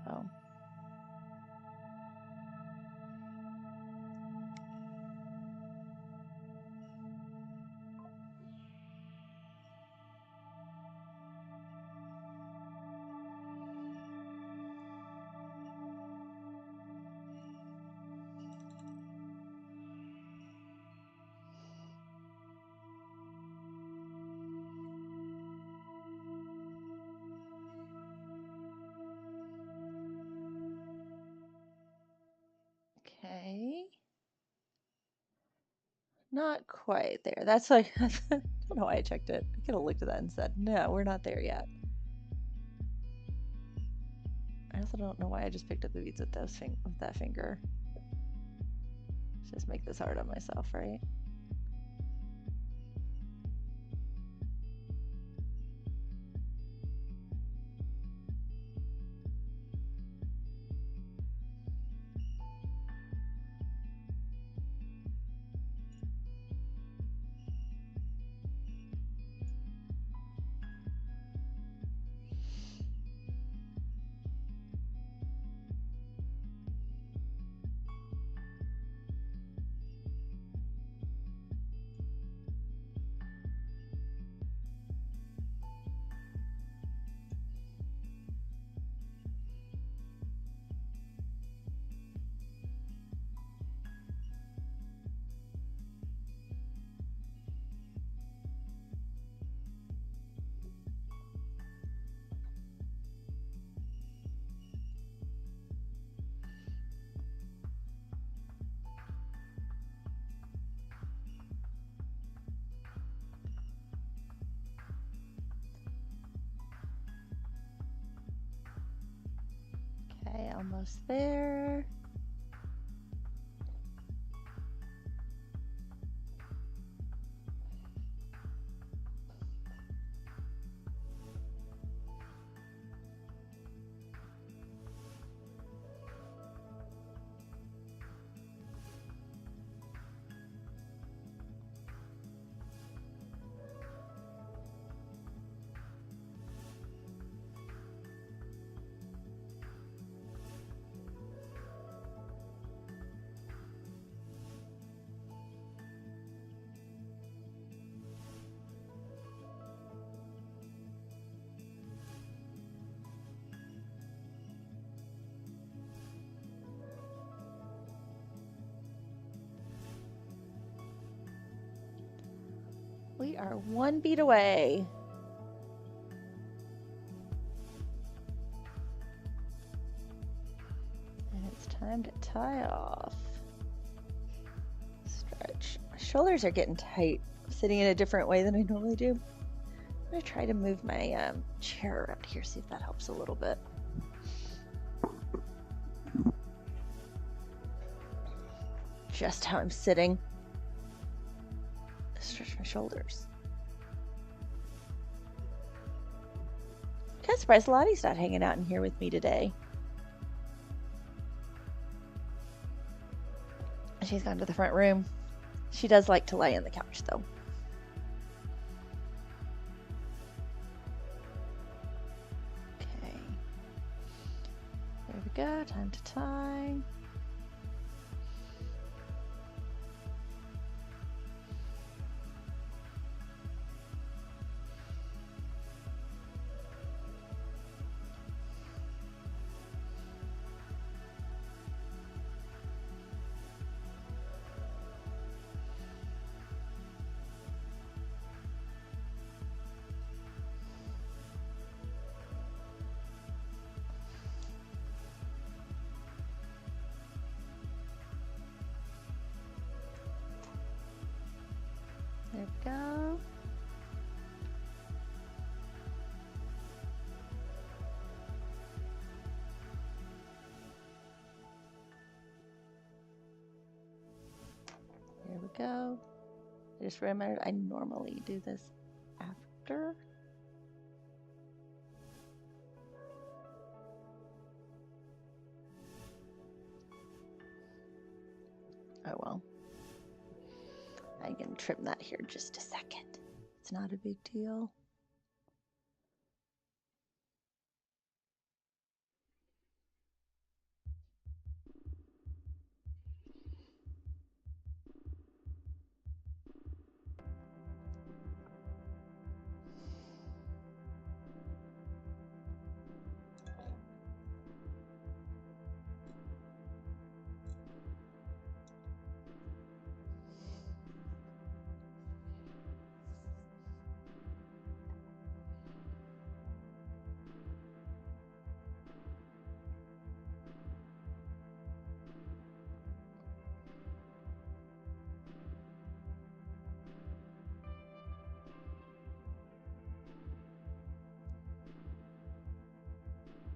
So okay. Not quite there. That's like, I don't know why I checked it. I could have looked at that and said, no, we're not there yet. I also don't know why I just picked up the beads with that finger. Let's just make this hard on myself, right? Okay, almost there. We are one bead away. And it's time to tie off. Stretch. My shoulders are getting tight. I'm sitting in a different way than I normally do. I'm going to try to move my chair around here, see if that helps a little bit. Just how I'm sitting. Stretch my shoulders. Kind of surprised Lottie's not hanging out in here with me today. She's gone to the front room. She does like to lay on the couch, though. Okay. There we go. Time to tie. go. I just remembered I normally do this after. Oh well. I can trim that here just a second. It's not a big deal.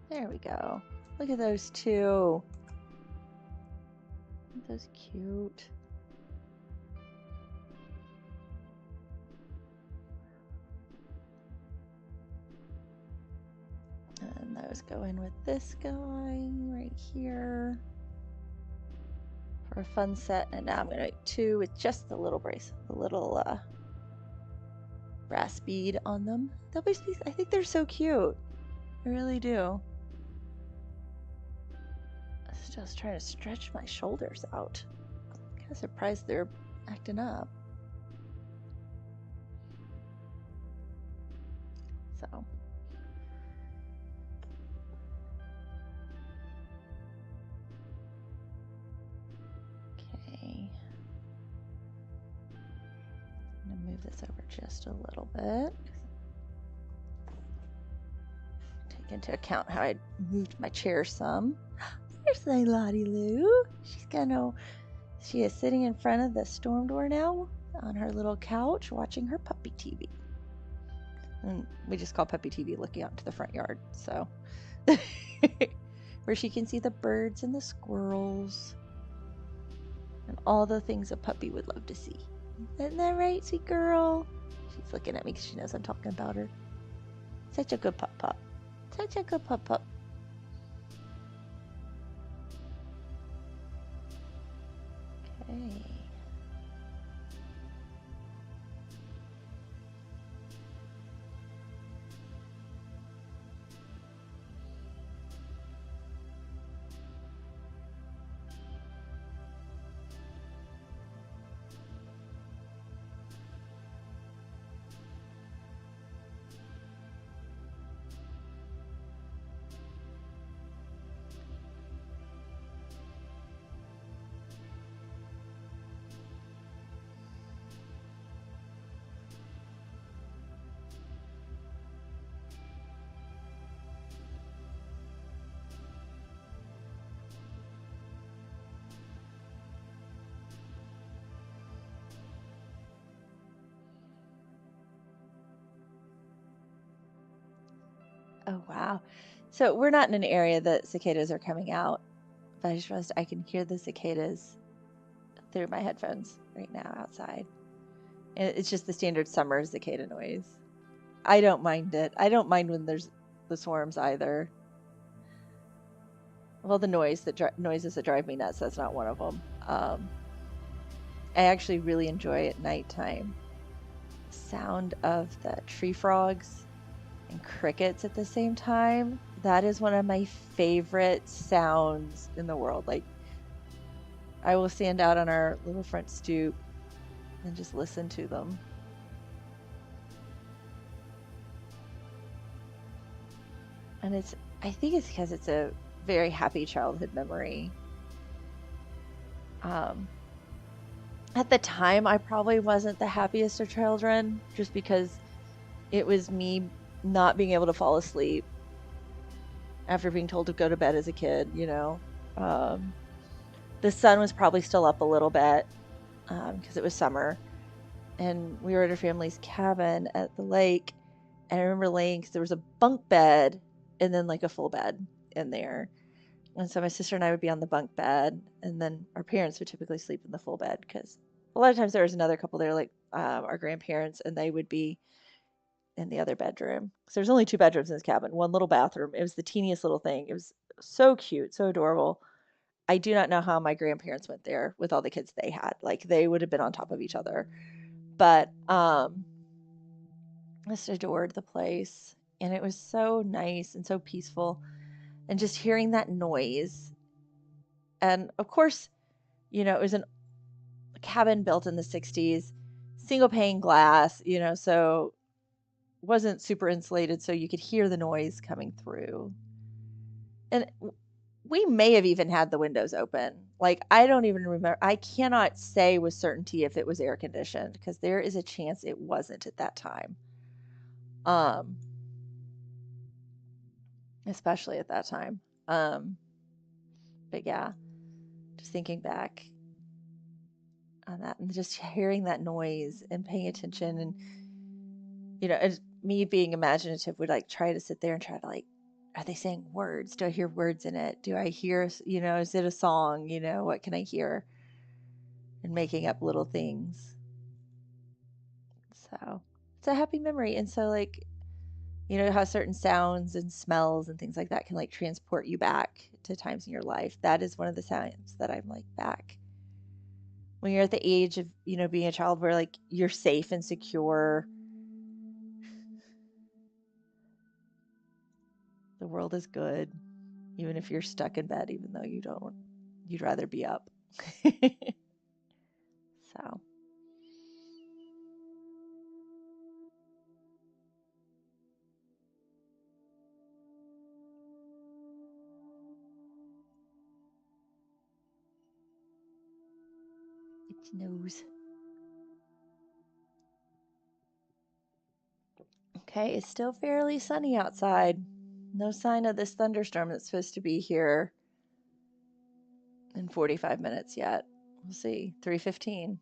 There we go. Look at those two. Aren't those cute? And those go in with this guy right here for a fun set. And now I'm going to make two with just the little the little brass bead on them. I think they're so cute. I really do. I was just trying to stretch my shoulders out. I'm kind of surprised they're acting up. So. Okay. I'm going to move this over just a little bit. Take into account how I moved my chair some. There's my Lottie Lou. She is sitting in front of the storm door now on her little couch watching her puppy TV. And we just call puppy TV looking out into the front yard, so where she can see the birds and the squirrels and all the things a puppy would love to see. Isn't that right, sweet girl? She's looking at me because she knows I'm talking about her. Such a good pup. Such a good pup. Okay. Oh, wow. So we're not in an area that cicadas are coming out, but I just realized I can hear the cicadas through my headphones right now outside. And it's just the standard summer cicada noise. I don't mind it. I don't mind when there's the swarms either. Well, the noises that drive me nuts, that's not one of them. I actually really enjoy at nighttime the sound of the tree frogs and crickets at the same time. That is one of my favorite sounds in the world. Like, I will stand out on our little front stoop and just listen to them. And I think it's because it's a very happy childhood memory. At the time, I probably wasn't the happiest of children, just because it was me not being able to fall asleep after being told to go to bed as a kid, you know. The sun was probably still up a little bit because it was summer, and we were at our family's cabin at the lake, and I remember laying, because there was a bunk bed and then like a full bed in there. And so my sister and I would be on the bunk bed, and then our parents would typically sleep in the full bed because a lot of times there was another couple there, like our grandparents, and they would be in the other bedroom. So there's only 2 bedrooms in this cabin, one little bathroom. It was the teeniest little thing. It was so cute, so adorable. I do not know how my grandparents went there with all the kids they had. Like they would have been on top of each other. But just adored the place. And it was so nice and so peaceful. And just hearing that noise. And of course, you know, it was a cabin built in the 60s, single pane glass, you know, so wasn't super insulated, so you could hear the noise coming through. And we may have even had the windows open. Like, I don't even remember. I cannot say with certainty if it was air conditioned because there is a chance it wasn't at that time. Especially at that time. But yeah, just thinking back on that and just hearing that noise and paying attention and, you know, me being imaginative would like try to sit there and try to like, are they saying words? Do I hear words in it? Do I hear, you know, is it a song? You know, what can I hear? And making up little things. So it's a happy memory. And so, like, you know, how certain sounds and smells and things like that can like transport you back to times in your life. That is one of the sounds that I'm like back when you're at the age of, you know, being a child where like you're safe and secure. The world is good, even if you're stuck in bed, even though you'd rather be up. So. Its nose. Okay, it's still fairly sunny outside. No sign of this thunderstorm that's supposed to be here in 45 minutes yet. We'll see. 3:15.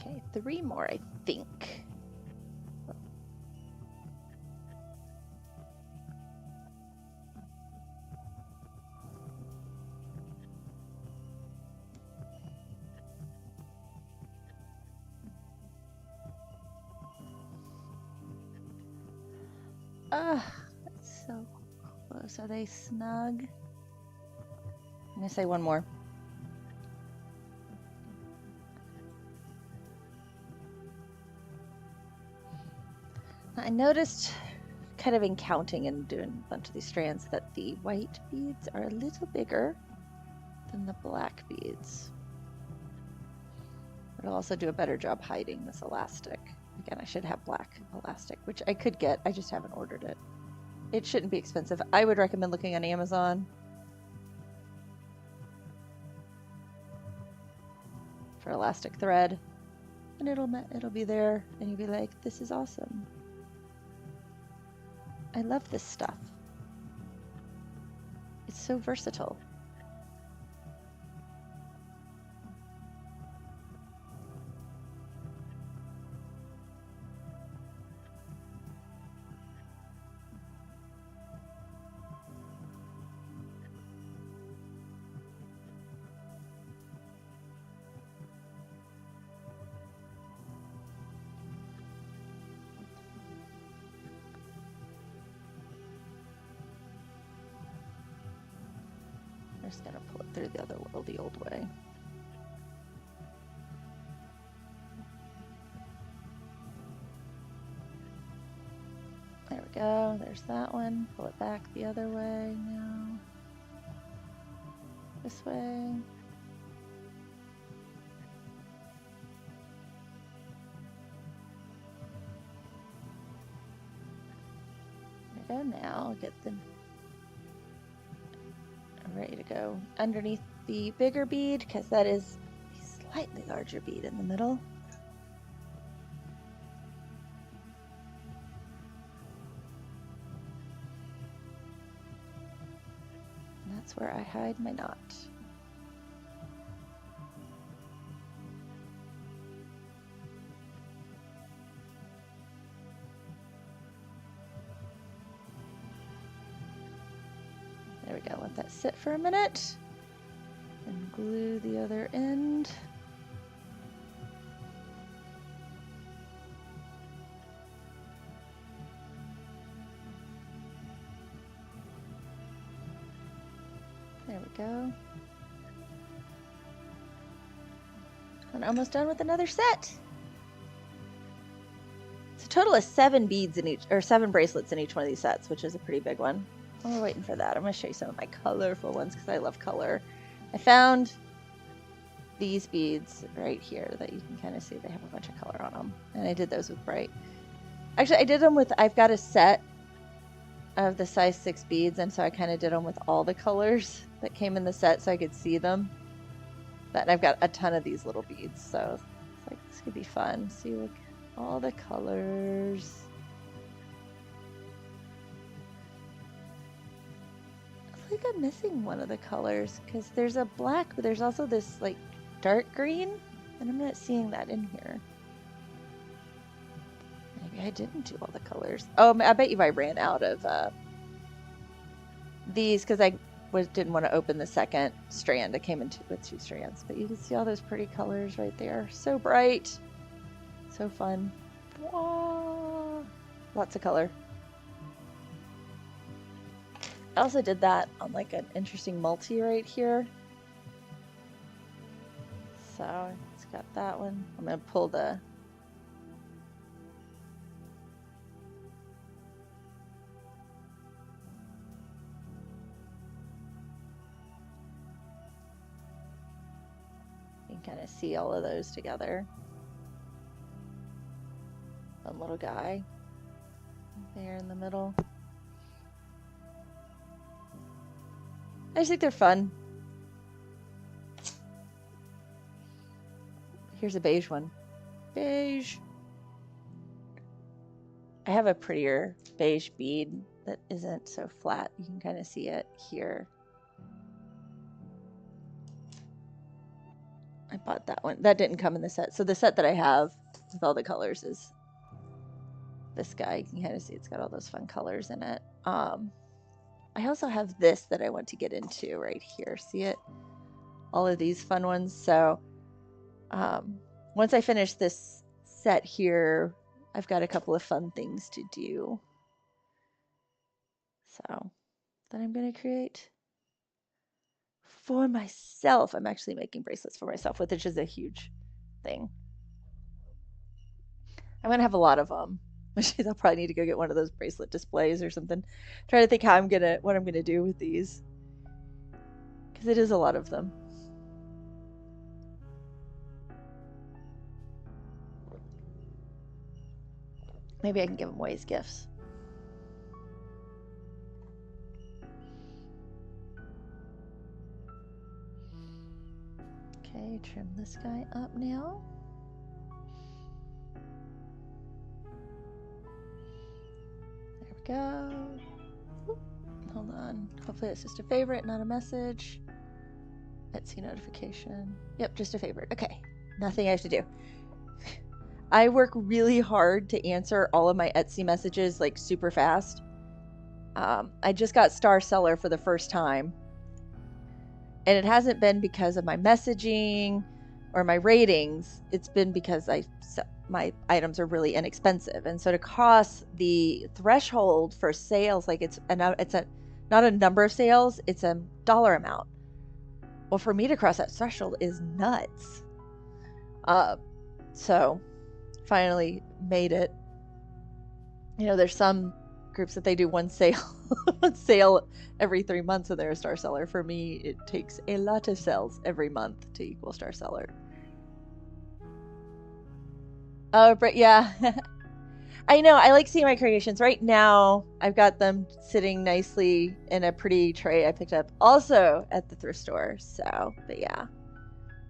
Okay, 3 more, I think. It's so close. Are they snug? I'm gonna say one more. I noticed, kind of in counting and doing a bunch of these strands, that the white beads are a little bigger than the black beads. It'll also do a better job hiding this elastic. Again, I should have black elastic, which I could get. I just haven't ordered it. It shouldn't be expensive. I would recommend looking on Amazon for elastic thread, and it'll be there, and you'll be like, this is awesome. I love this stuff. It's so versatile. I'm just gonna pull it through the old way. There we go, there's that one. Pull it back the other way now. This way. There we go, now get them ready to go underneath the bigger bead, because that is a slightly larger bead in the middle. And that's where I hide my knot. There we go, let that sit for a minute and glue the other end. There we go. And almost done with another set. It's a total of 7 beads in each, or 7 bracelets in each one of these sets, which is a pretty big one. While we're waiting for that, I'm going to show you some of my colorful ones because I love color. I found these beads right here that you can kind of see they have a bunch of color on them. And I did those with bright. Actually, I did them with, I've got a set of the size 6 beads, and so I kind of did them with all the colors that came in the set so I could see them. But I've got a ton of these little beads, so it's like, this could be fun. See, look, all the colors. I think I'm missing one of the colors because there's a black, but there's also this like dark green, and I'm not seeing that in here. Maybe I didn't do all the colors. Oh, I bet you I ran out of these because I didn't want to open the second strand. I came in with 2 strands, but you can see all those pretty colors right there. So bright, so fun. Whoa. Lots of color. I also did that on like an interesting multi right here. So it's got that one. I'm going to pull the you can kind of see all of those together. One little guy there in the middle. I just think they're fun. Here's a beige one. Beige. I have a prettier beige bead that isn't so flat. You can kind of see it here. I bought that one. That didn't come in the set. So the set that I have with all the colors is this guy. You can kind of see it's got all those fun colors in it. I also have this that I want to get into right here. See it? All of these fun ones. So once I finish this set here, I've got a couple of fun things to do. So that I'm going to create for myself. I'm actually making bracelets for myself, which is a huge thing. I'm going to have a lot of them. I'll probably need to go get one of those bracelet displays or something. Try to think what I'm going to do with these. Because it is a lot of them. Maybe I can give them away as gifts. Okay, trim this guy up now. There we go. Oop, hold on. Hopefully that's just a favorite, not a message. Etsy notification. Yep, just a favorite. Okay, nothing I have to do. I work really hard to answer all of my Etsy messages like super fast. I just got Star Seller for the first time. And it hasn't been because of my messaging or my ratings. It's been because my items are really inexpensive. And so to cross the threshold for sales, like it's not a number of sales, it's a dollar amount. Well, for me to cross that threshold is nuts. So finally made it. You know, there's some groups that they do one sale every 3 months and they're a Star Seller. For me, it takes a lot of sales every month to equal Star Seller. Oh, but yeah. I know. I like seeing my creations. Right now, I've got them sitting nicely in a pretty tray I picked up also at the thrift store. So, but yeah,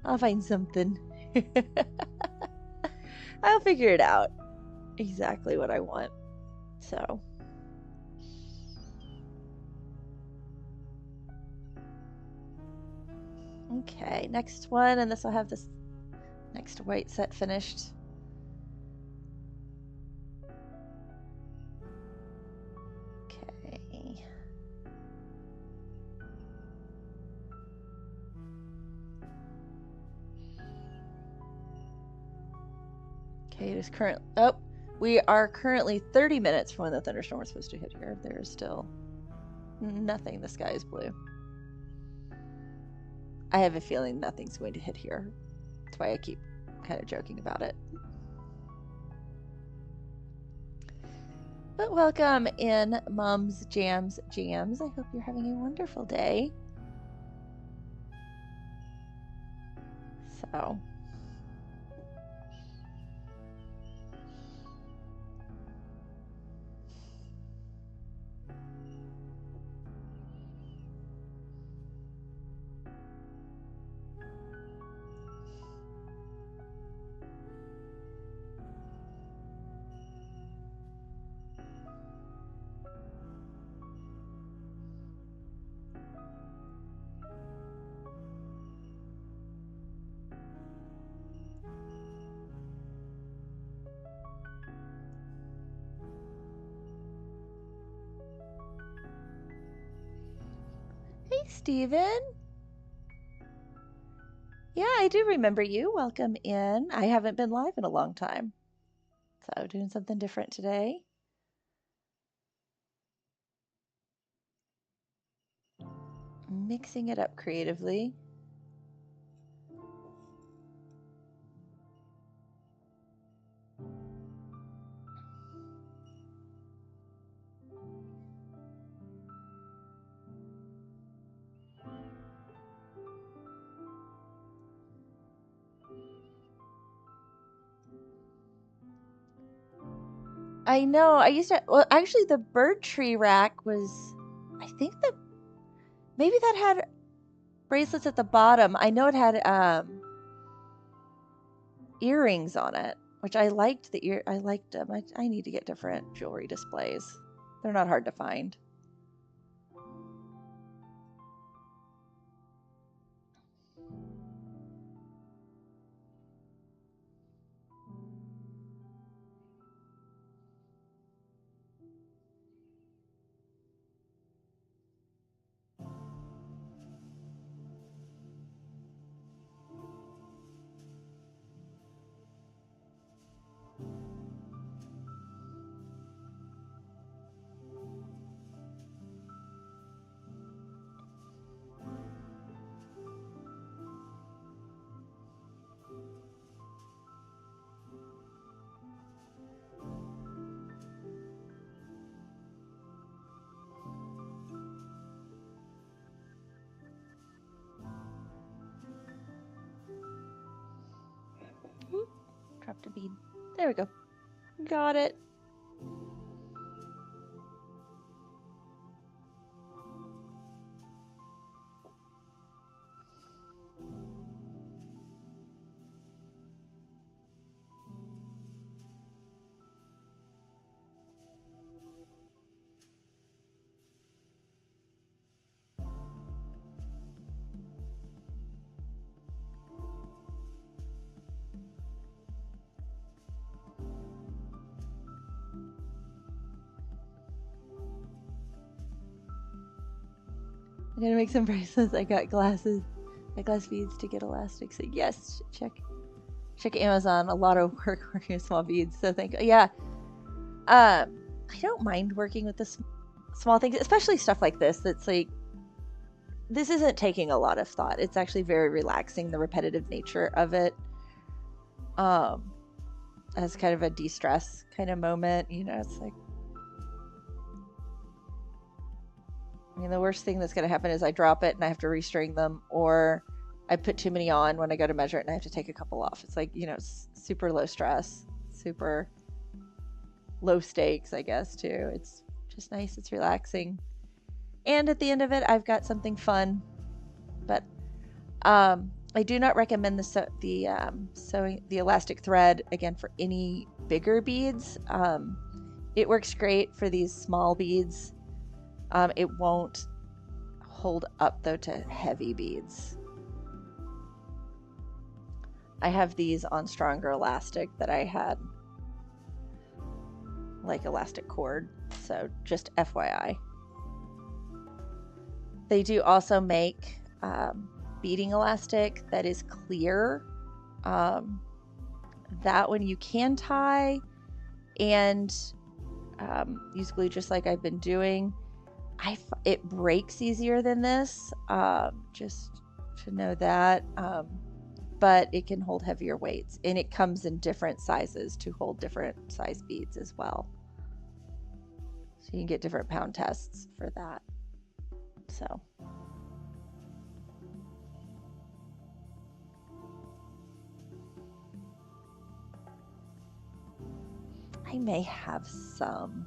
I'll find something. I'll figure it out exactly what I want. So. Okay, next one, and this will have this next white set finished. Okay. Okay, it is we are currently 30 minutes from when the thunderstorm was supposed to hit here. There is still nothing. The sky is blue. I have a feeling nothing's going to hit here. That's why I keep kind of joking about it. But welcome in, Mums, Jams. I hope you're having a wonderful day. So. Hey, Steven. Yeah, I do remember you. Welcome in. I haven't been live in a long time. So doing something different today. Mixing it up creatively. I know. I used to. Well, actually, the bird tree rack was. I think maybe that had bracelets at the bottom. I know it had earrings on it, which I liked. I liked them. I need to get different jewelry displays. They're not hard to find. dropped a bead. There we go. Got it. I'm gonna make some bracelets. I got glass beads to get elastic. So yes, check Amazon. A lot of work working with small beads. So thank you. Yeah. I don't mind working with the small things, especially stuff like this. That's like, this isn't taking a lot of thought. It's actually very relaxing, the repetitive nature of it. As kind of a de-stress kind of moment, you know, it's like, I mean, the worst thing that's going to happen is I drop it and I have to restring them, or I put too many on when I go to measure it and I have to take a couple off. It's like, you know, super low stress, super low stakes, I guess, too. It's just nice. It's relaxing. And at the end of it, I've got something fun. But I do not recommend the elastic thread, again, for any bigger beads. It works great for these small beads. It won't hold up, though, to heavy beads. I have these on stronger elastic that I had, like elastic cord, so just FYI. They do also make beading elastic that is clear. That one you can tie and use glue, just like I've been doing. It breaks easier than this, just to know that, but it can hold heavier weights, and it comes in different sizes to hold different size beads as well. So you can get different pound tests for that. So. I may have some.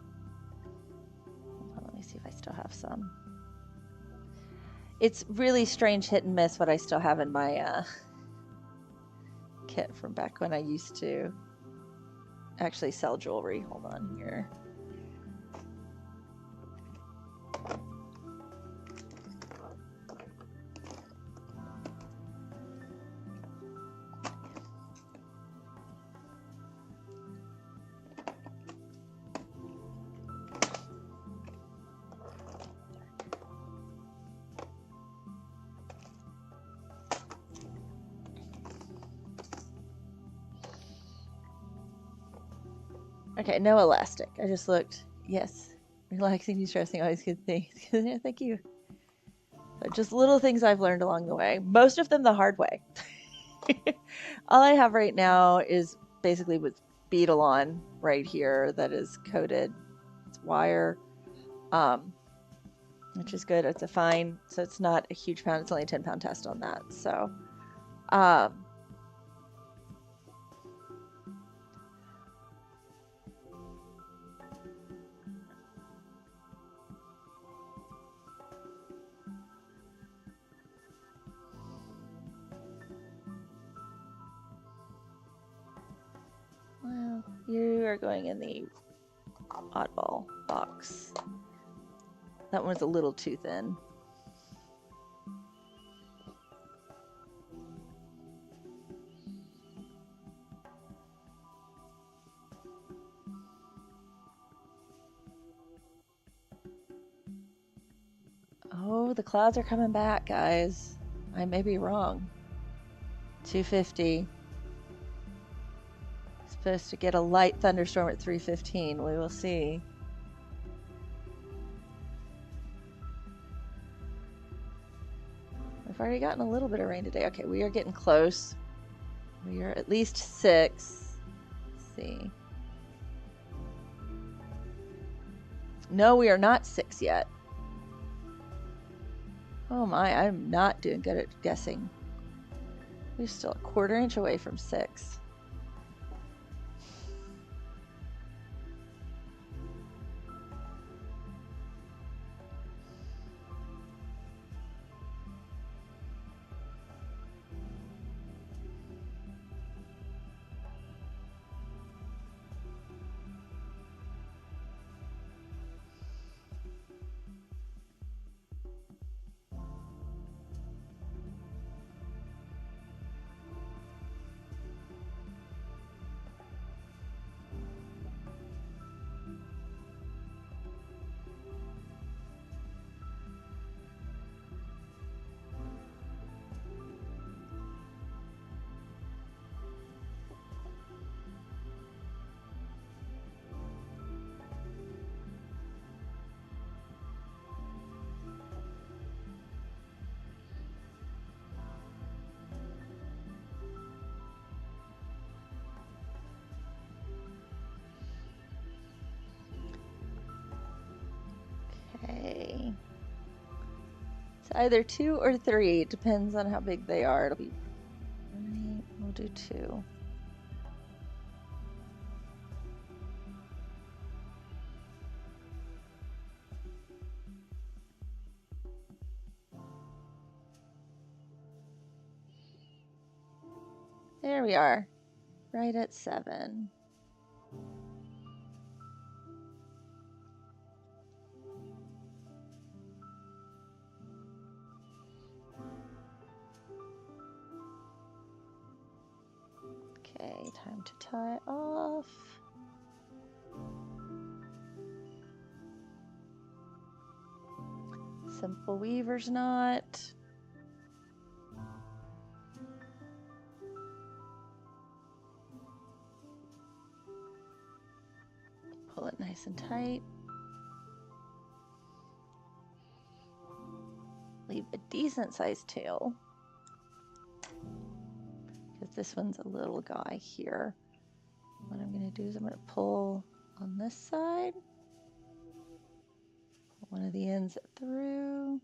Let me see if I still have some. It's really strange hit and miss what I still have in my kit from back when I used to actually sell jewelry. Hold on here. Okay, no elastic. I just looked. Yes, relaxing, de-stressing, always good things. Yeah, thank you. But just little things I've learned along the way. Most of them the hard way. All I have right now is basically with Beadalon right here that is coated. It's wire, which is good. It's a fine, so it's not a huge pound. It's only a 10-pound test on that. So, well, you are going in the oddball box. That one was a little too thin. Oh, the clouds are coming back, guys. I may be wrong. 250. Supposed to get a light thunderstorm at 3:15. We will see. We've already gotten a little bit of rain today. Okay, we are getting close. We are at least 6. Let's see. No, we are not 6 yet. Oh my, I'm not doing good at guessing. We're still a 1/4 inch away from 6. either 2 or 3. It depends on how big they are. It'll be 20. We'll do 2. There we are, right at 7. Okay, time to tie off. Simple weaver's knot. Pull it nice and tight. Leave a decent sized tail, because this one's a little guy here. What I'm going to do is I'm going to pull on this side, pull one of the ends through.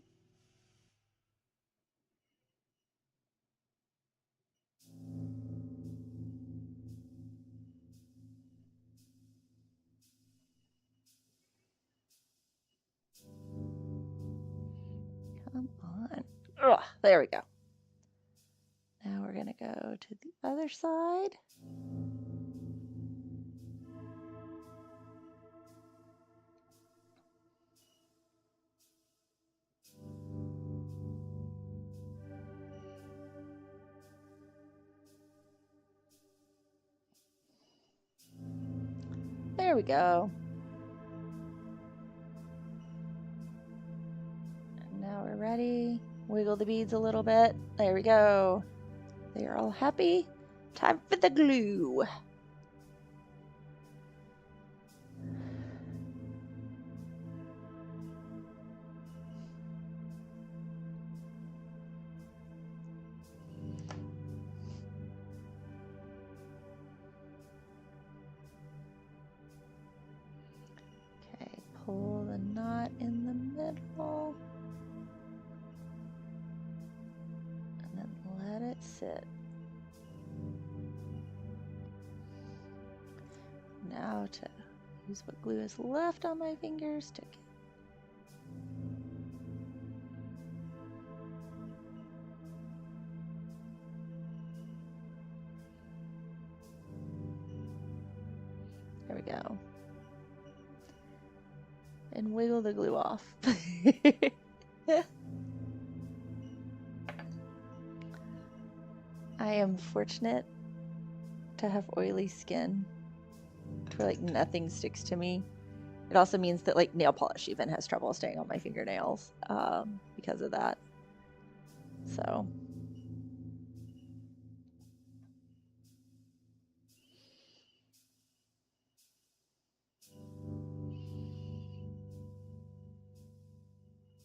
Come on. Ugh, there we go. Now we're going to go to the other side. There we go. And now we're ready. Wiggle the beads a little bit. There we go. They are all happy. Time for the glue. Okay, pull the knot in the middle. And then let it sit. Now to use what glue is left on my fingers, stick it. There we go. And wiggle the glue off. I am fortunate to have oily skin, where like nothing sticks to me. It also means that like nail polish even has trouble staying on my fingernails because of that. So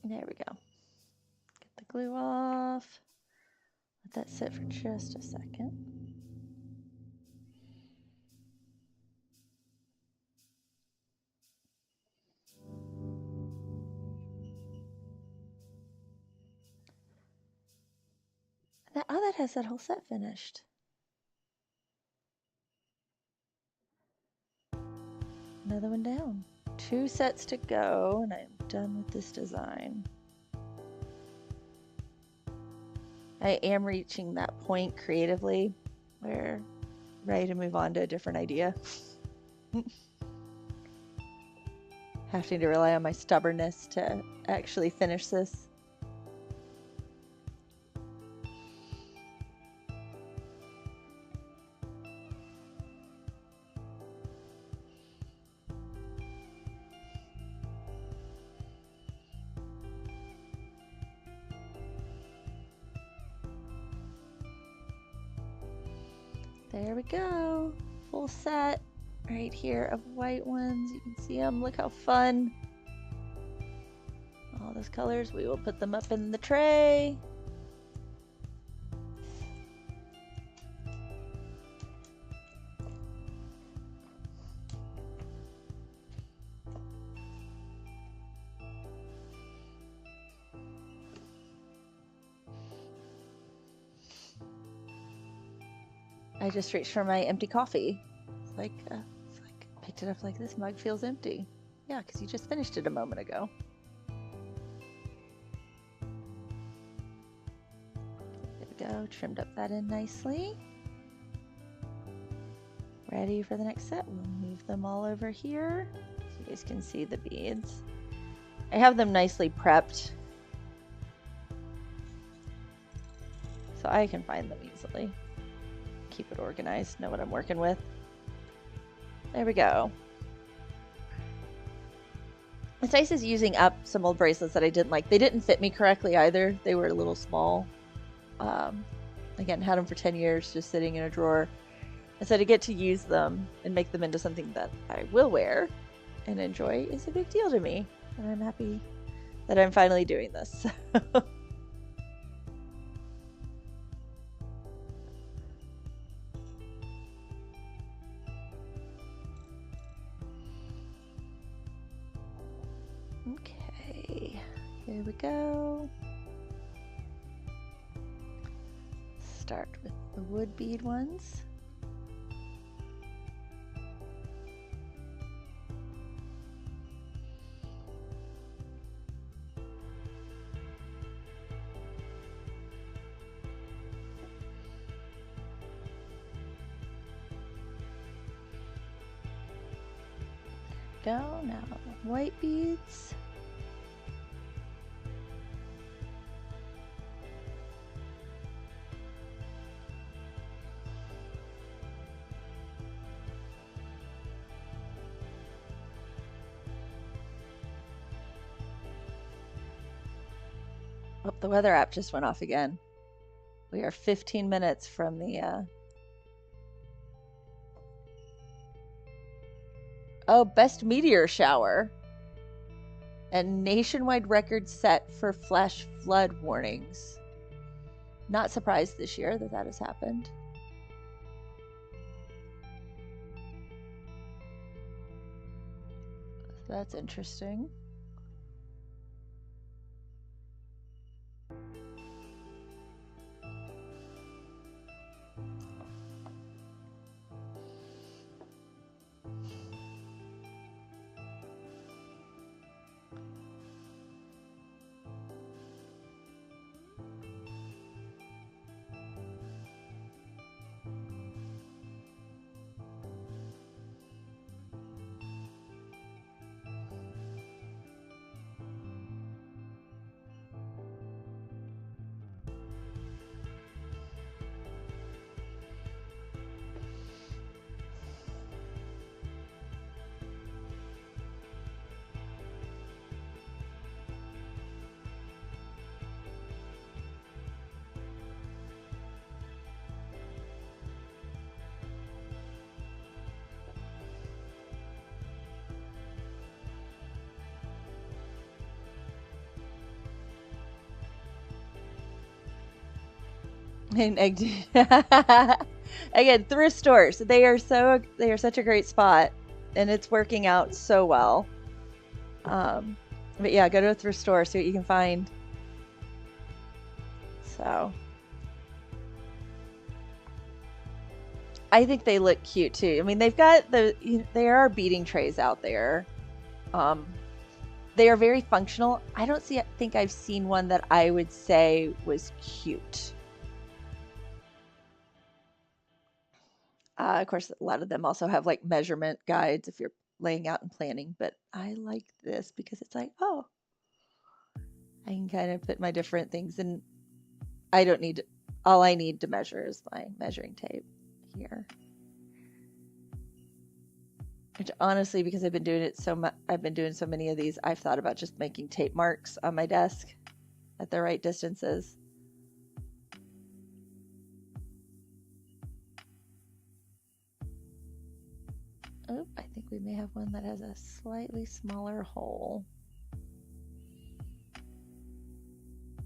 there we go. Get the glue off. Let that sit for just a second. Oh, that has that whole set finished. Another one down. 2 sets to go, and I'm done with this design. I am reaching that point creatively where I'm ready to move on to a different idea. Having to rely on my stubbornness to actually finish this. There we go. Full set right here of white ones. You can see them. Look how fun. All those colors. We will put them up in the tray. I just reached for my empty coffee. It's like picked it up like this mug feels empty. Yeah, because you just finished it a moment ago. There we go. Trimmed up that in nicely. Ready for the next set. We'll move them all over here so you guys can see the beads. I have them nicely prepped so I can find them easily. Keep it organized, know what I'm working with. There we go. What's nice is using up some old bracelets that I didn't like. They didn't fit me correctly either. They were a little small. Again, had them for 10 years just sitting in a drawer. And so to get to use them and make them into something that I will wear and enjoy is a big deal to me. And I'm happy that I'm finally doing this. Okay, here we go. Start with the wood bead ones. Go now, white beads. Oh, the weather app just went off again. We are 15 minutes from the oh, best meteor shower and nationwide record set for flash flood warnings. Not surprised this year that has happened. So that's interesting. And again, thrift stores. They are such a great spot, and it's working out so well. But yeah, go to a thrift store, see what you can find. So I think they look cute too. I mean, they've got there are beading trays out there. They are very functional. I don't think I've seen one that I would say was cute. Of course, a lot of them also have like measurement guides if you're laying out and planning, but I like this because it's like, oh, I can kind of put my different things in. I don't need, all I need to measure is my measuring tape here. Which honestly, because I've been doing it so much, I've been doing so many of these, I've thought about just making tape marks on my desk at the right distances. Oh, I think we may have one that has a slightly smaller hole.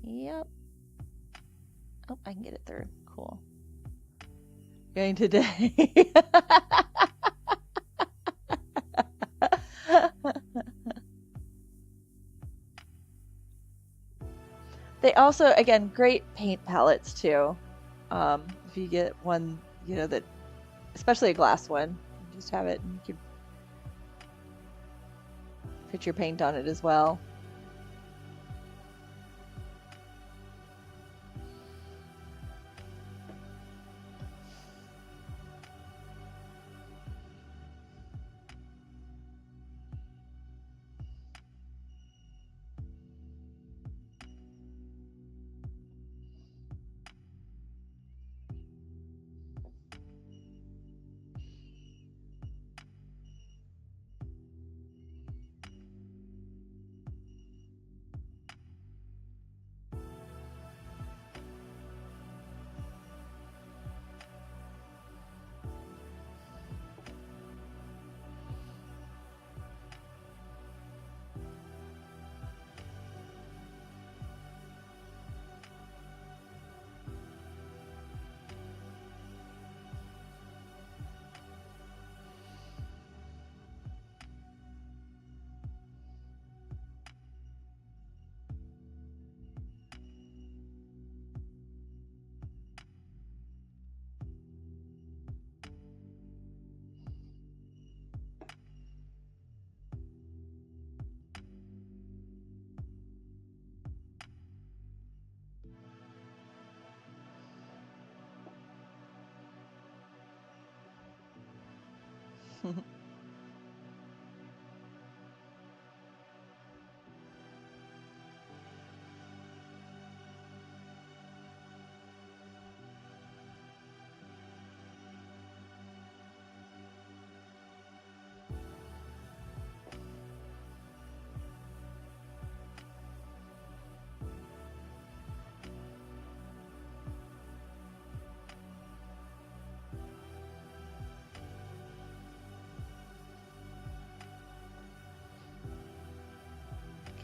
Yep. Oh, I can get it through. Cool. Going today. They also, again, great paint palettes too. If you get one you know, that, especially a glass one, you just have it and you can put your paint on it as well.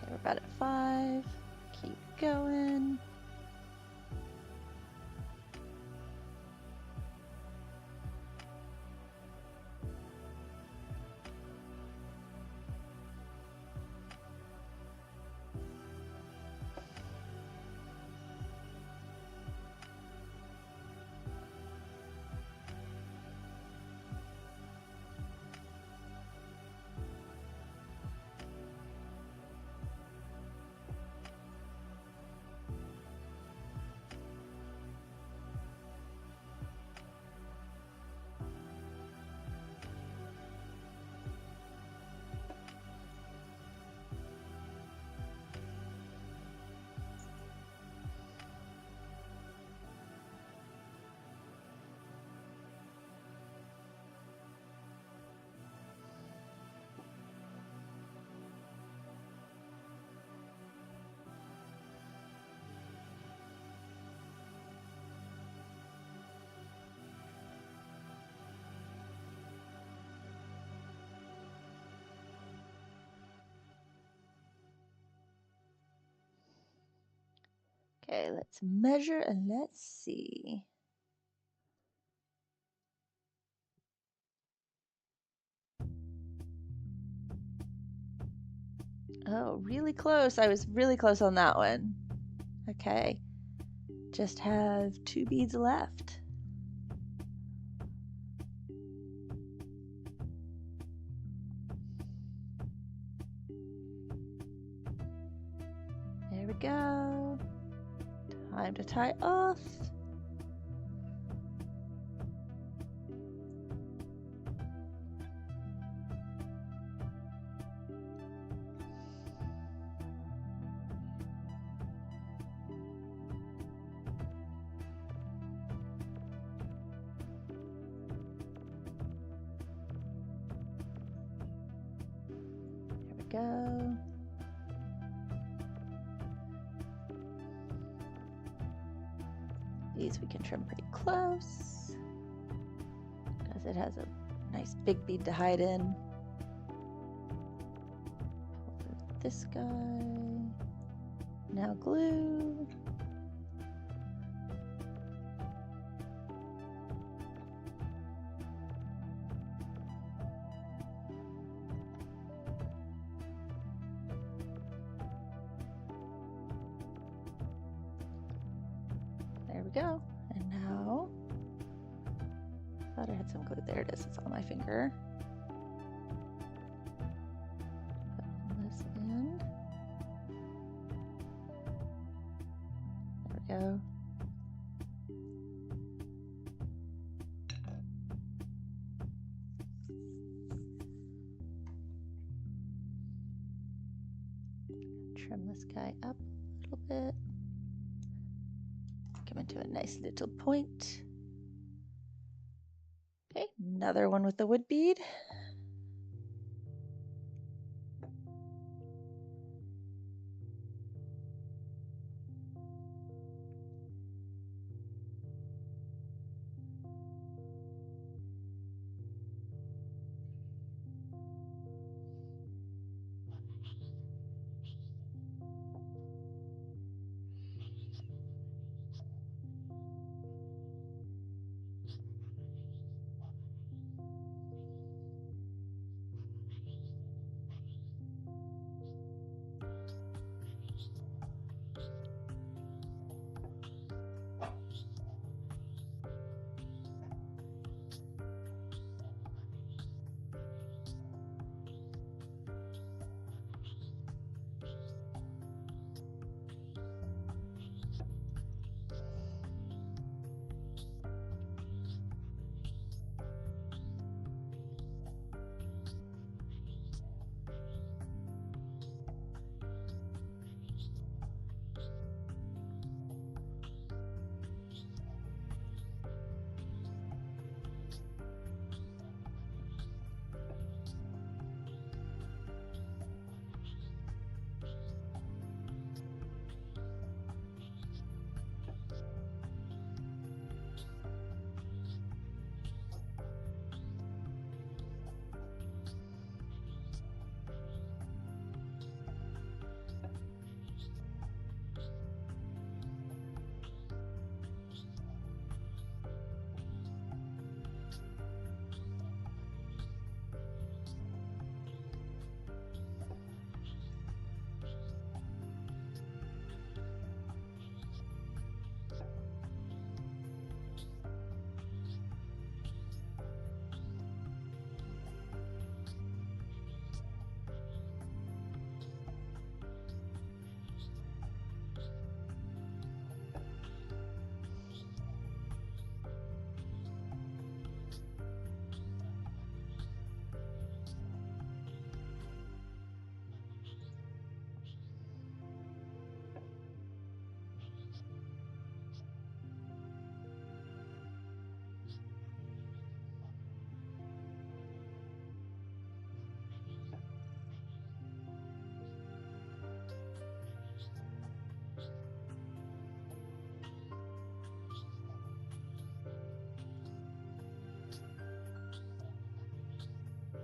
We're about at 5. Keep going. Okay, let's measure and let's see. Oh, really close. I was really close on that one. Okay. Just have 2 beads left. There we go. Time to tie off. There we go. These we can trim pretty close, because it has a nice big bead to hide in. This guy. Now glue. There we go. And now thought I had some glue. There it is. It's on my finger. Put this in. There we go. Trim this guy up a little bit. Come into a nice little point. Okay, another one with the wood bead.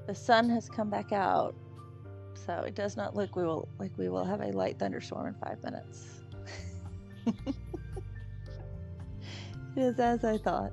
The sun has come back out, so it does not look like we will have a light thunderstorm in 5 minutes. It is as I thought.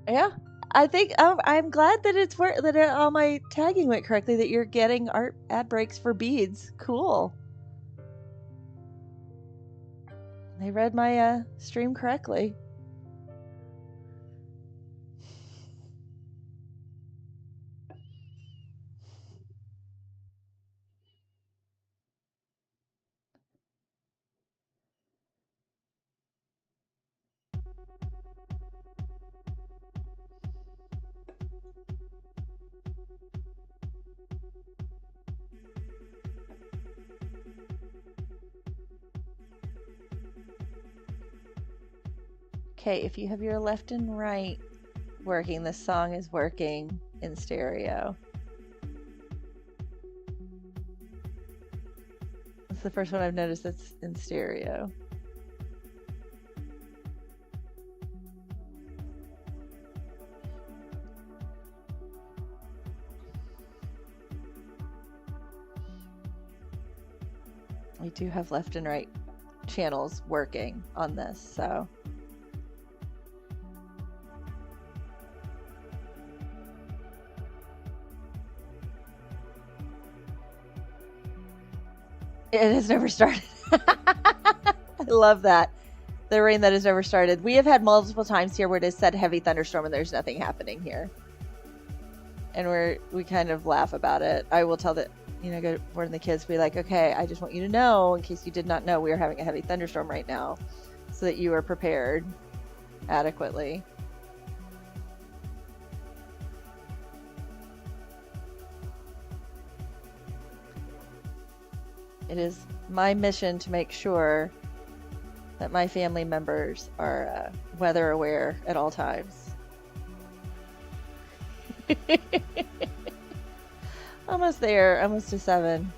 Yeah, I think I'm glad that it's all my tagging went correctly. That you're getting art ad breaks for beads. Cool. They read my stream correctly. Okay, if you have your left and right working, this song is working in stereo. It's the first one I've noticed that's in stereo. We do have left and right channels working on this, so. It has never started. I love that. The rain that has never started. We have had multiple times here where it has said heavy thunderstorm and there's nothing happening here. And we kind of laugh about it. I will tell that, you know, warn the kids, be like, okay, I just want you to know, in case you did not know, we are having a heavy thunderstorm right now, so that you are prepared adequately. It is my mission to make sure that my family members are weather aware at all times. Almost there, almost to 7.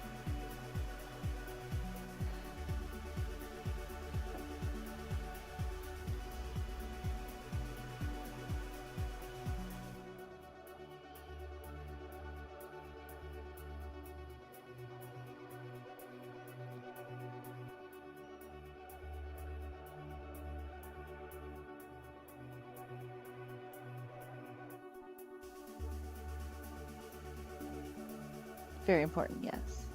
Very important, yes.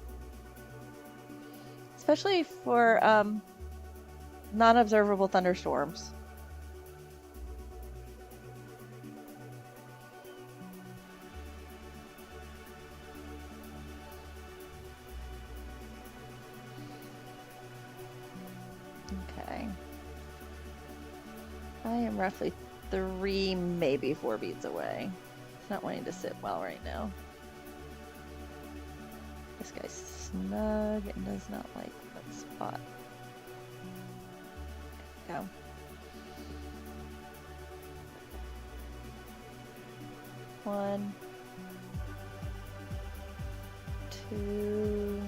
Especially for non-observable thunderstorms. Okay. I am roughly 3, maybe 4 beads away. It's not wanting to sit well right now. This guy's snug and does not like that spot. There we go. 1, 2,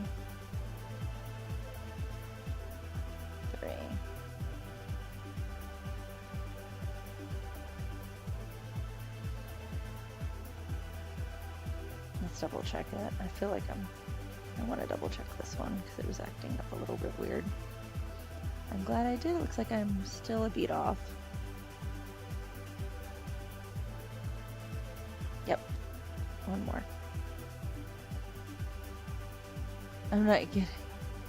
3. Let's double check it. I feel like I want to double check this one because it was acting up a little bit weird. I'm glad I did. It looks like I'm still a bead off. Yep. 1 more. I'm not getting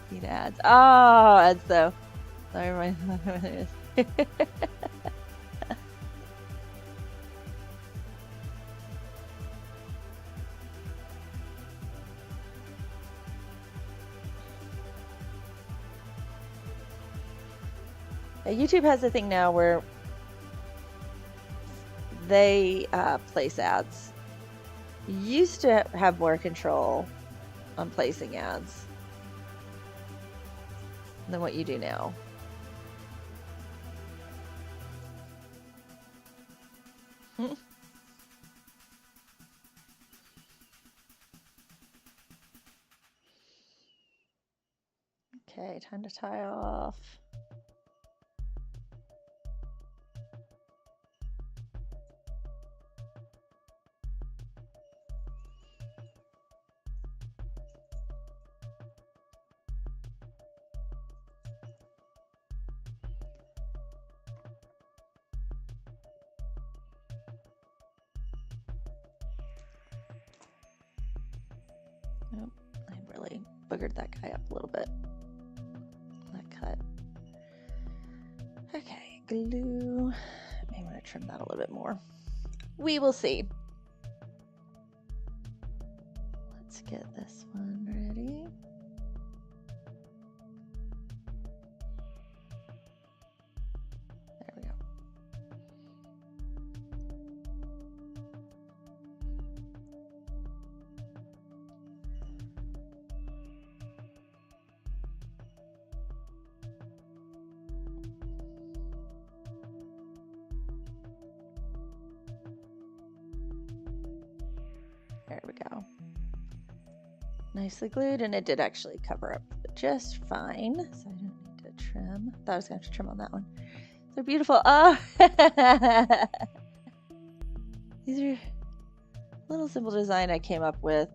bead ads. Oh, ads though. Sorry, my YouTube has a thing now where they place ads. You used to have more control on placing ads than what you do now. Okay, time to tie off. Nope, I really boogered that guy up a little bit. That cut. Okay, glue. I may want to trim that a little bit more. We will see. Let's get this one ready. There we go. There we go. Nicely glued, and it did actually cover up just fine, so I don't need to trim. Thought I was going to have to trim on that one. They're beautiful. Oh, these are little simple design I came up with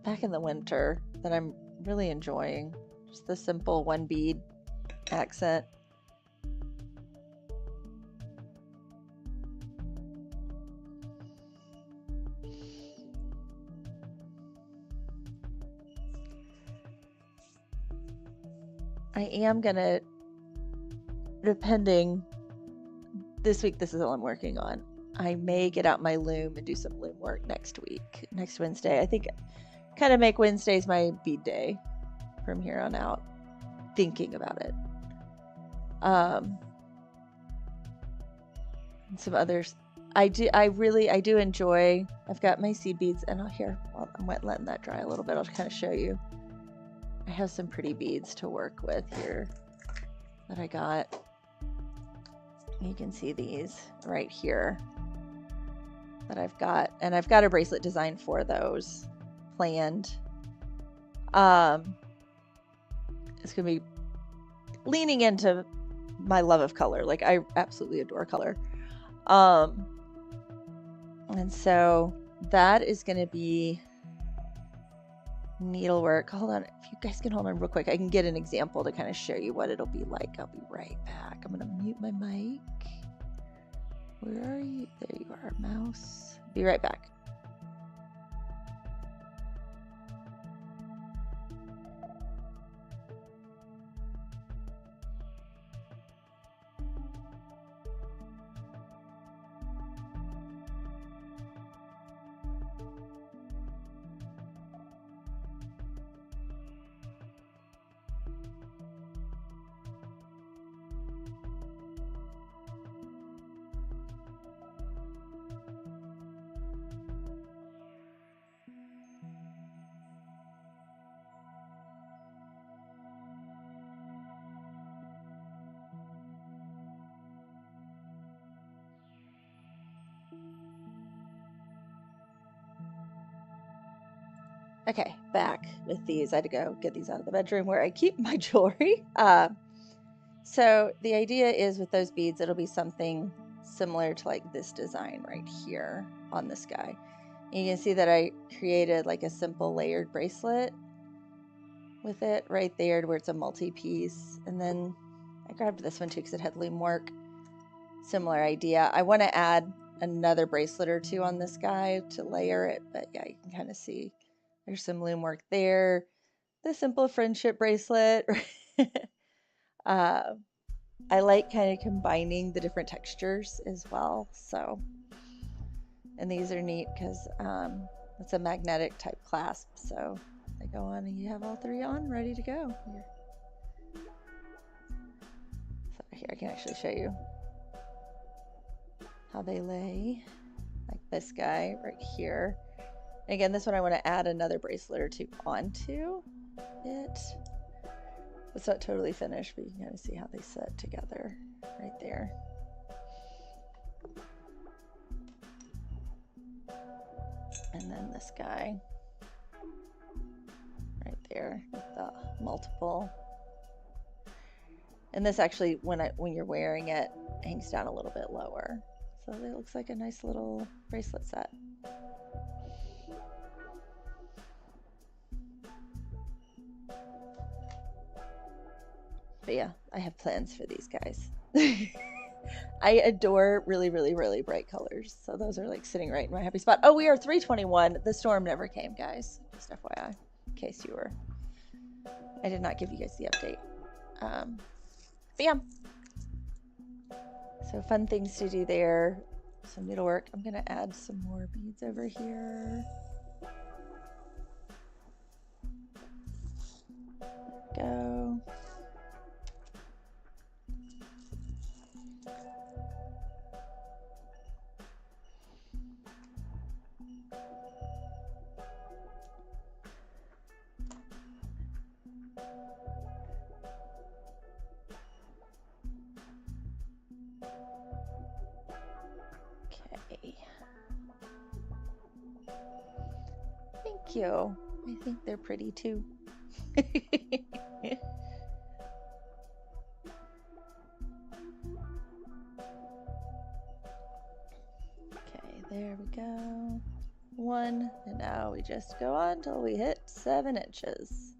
back in the winter that I'm really enjoying. Just the simple one bead accent. I am gonna, depending, this week this is all I'm working on. I may get out my loom and do some loom work next week, next Wednesday. I think kind of make Wednesdays my bead day from here on out, thinking about it. And some others. I do enjoy, I've got my seed beads, and here, well, I'm letting that dry a little bit. I'll kind of show you. I have some pretty beads to work with here that I got. You can see these right here that I've got, and I've got a bracelet design for those planned. It's gonna be leaning into my love of color. Like, I absolutely adore color. And so that is gonna be needlework. Hold on, if you guys can hold on real quick, I can get an example to kind of show you what it'll be like. I'll be right back. I'm gonna mute my mic. Where are you? There you are, mouse. Be right back. Okay, back with these. I had to go get these out of the bedroom where I keep my jewelry. So the idea is with those beads, it'll be something similar to like this design right here on this guy. And you can see that I created like a simple layered bracelet with it right there where it's a multi-piece. And then I grabbed this one too because it had loom work. Similar idea. I want to add another bracelet or two on this guy to layer it, but yeah, you can kind of see there's some loom work there. The simple friendship bracelet. I like kind of combining the different textures as well. So, and these are neat because it's a magnetic type clasp. So they go on and you have all three on ready to go. Here. So here I can actually show you how they lay, like this guy right here. And again, this one I want to add another bracelet or two onto it. It's not totally finished, but you can kind of see how they sit together right there. And then this guy right there with the multiple. And this actually, when you're wearing it, hangs down a little bit lower. So it looks like a nice little bracelet set. But yeah, I have plans for these guys. I adore really, really, really bright colors. So those are like sitting right in my happy spot. Oh, we are 321. The storm never came, guys. Just FYI, in case you were. I did not give you guys the update. But yeah. So fun things to do there. Some needlework. I'm going to add some more beads over here. There we go. you. I think they're pretty too. Okay, there we go. 1, and now we just go on till we hit 7 inches.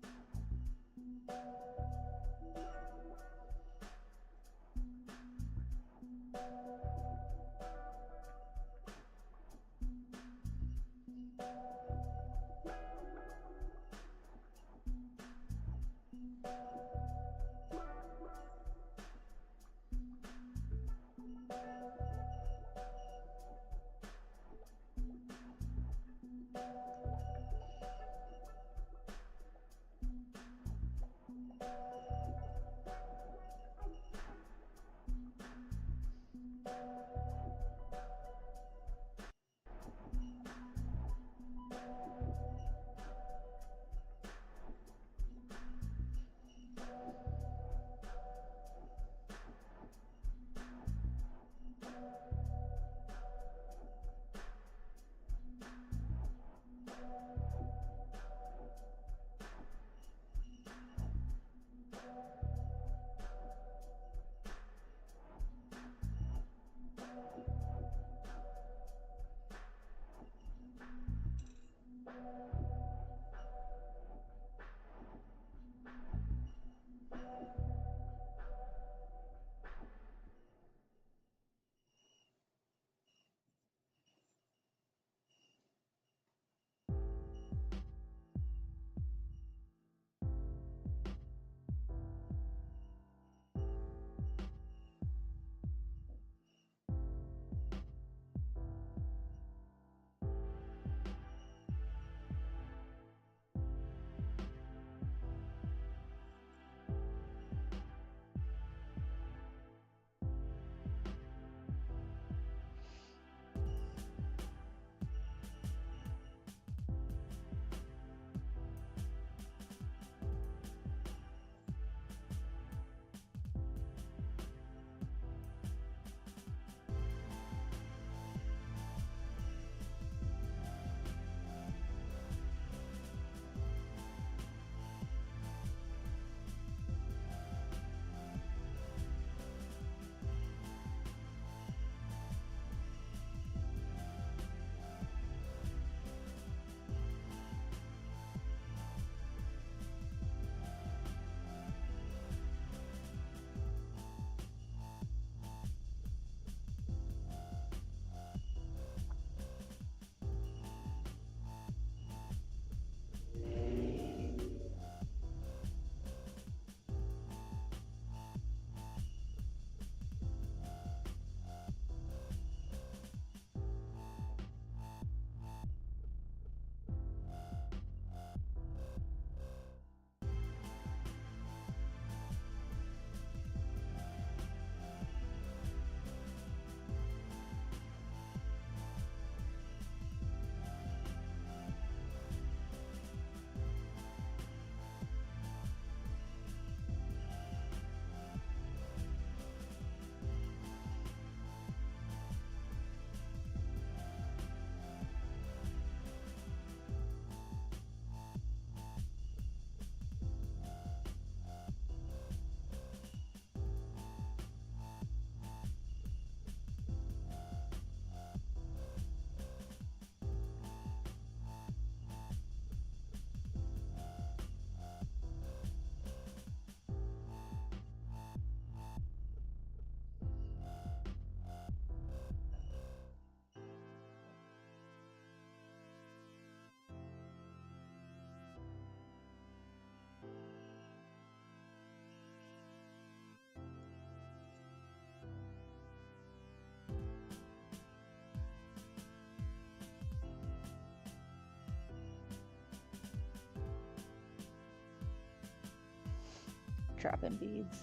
Dropping beads.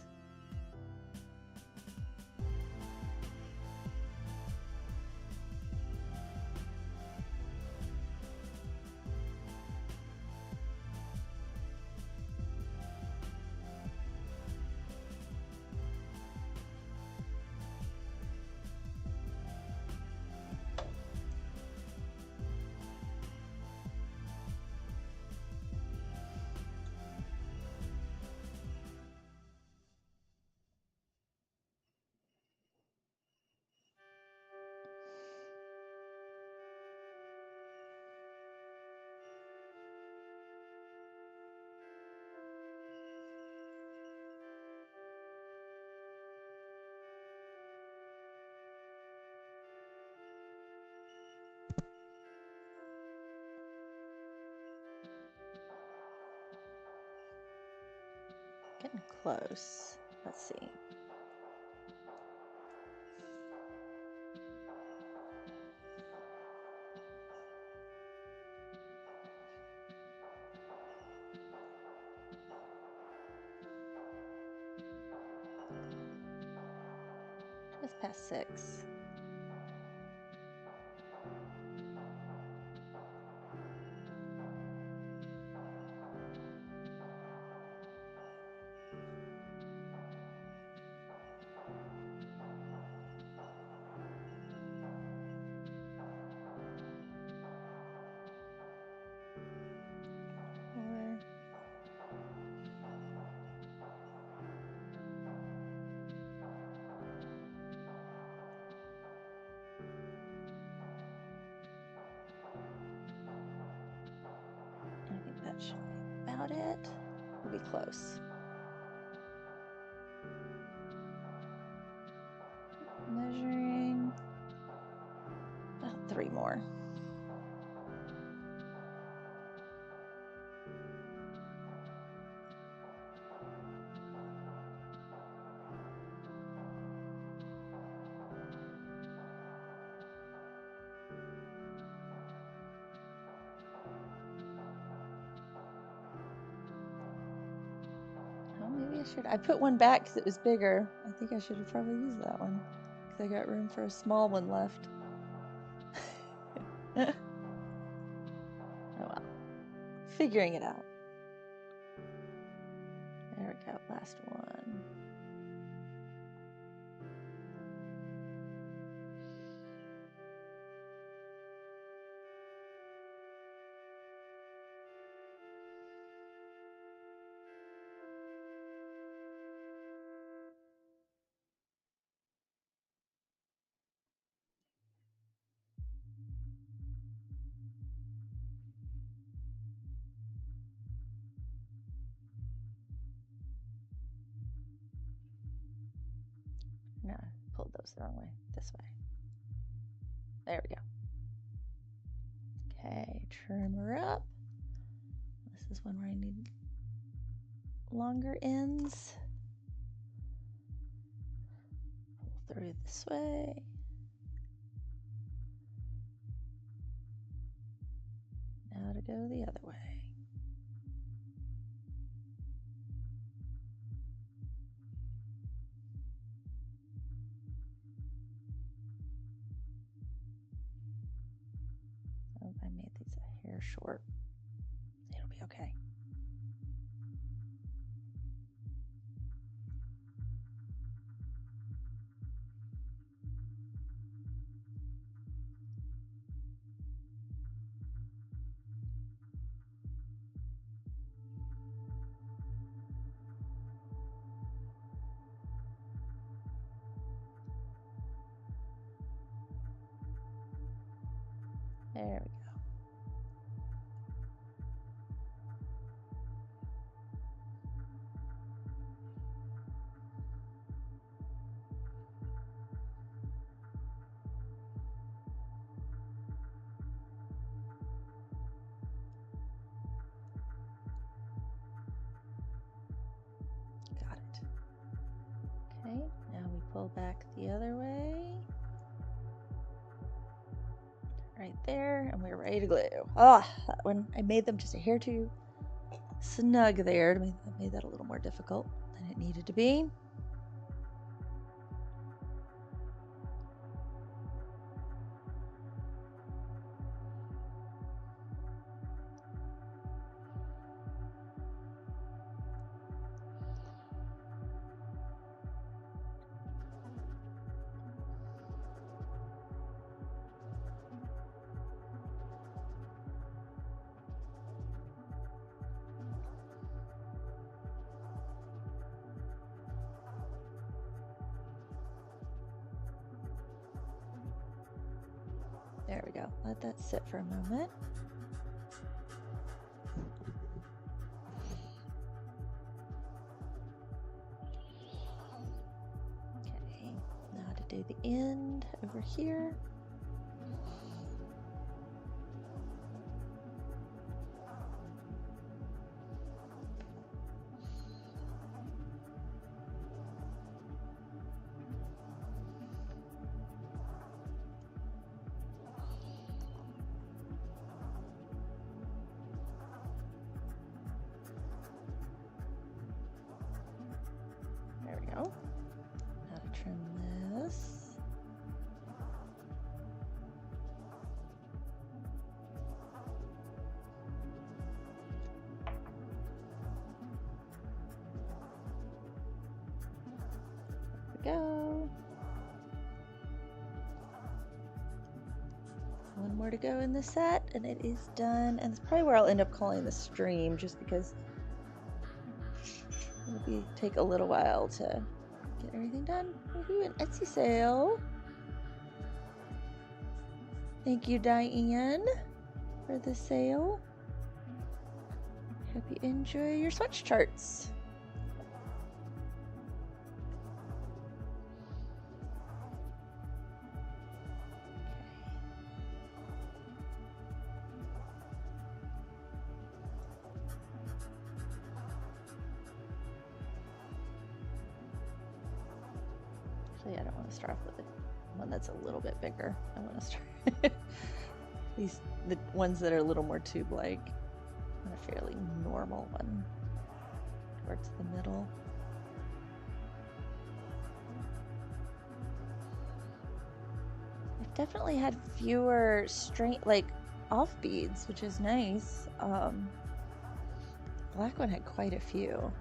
getting close. Let's see. Just past 6. That should be about it. We'll be close. Measuring about 3 more. I put one back because it was bigger. I think I should have probably used that one because I got room for a small one left. Oh well. Figuring it out. There we go. Last one. No, I pulled those the wrong way. This way. There we go. Okay, trim her up. This is one where I need longer ends. Pull through this way. Now to go the other way. Oh, I made these a hair short. It'll be okay. There we go. Got it. Okay, now we pull back the other way. Right there, and we're ready to glue. Ah, that one, I made them just a hair too snug there. I made that a little more difficult than it needed to be. There we go. Let that sit for a moment. Okay, now to do the end over here. go. One more to go in the set, and it is done. And it's probably where I'll end up calling the stream, just because it'll take a little while to get everything done. Woohoo, an Etsy sale. Thank you, Diane, for the sale. Hope you enjoy your swatch charts. Actually, I don't want to start off with the one that's a little bit bigger. I want to start the ones that are a little more tube-like. A fairly normal one towards the middle. I've definitely had fewer straight, like off beads, which is nice. Black one had quite a few.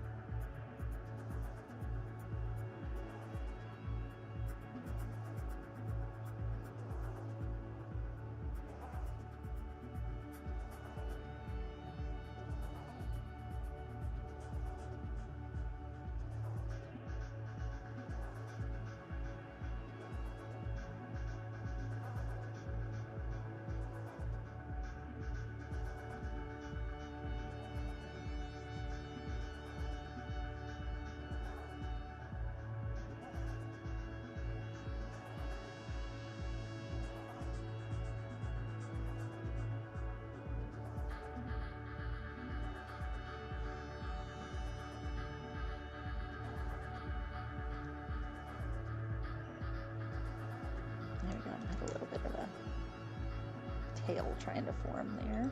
There we go, I have a little bit of a tail trying to form there.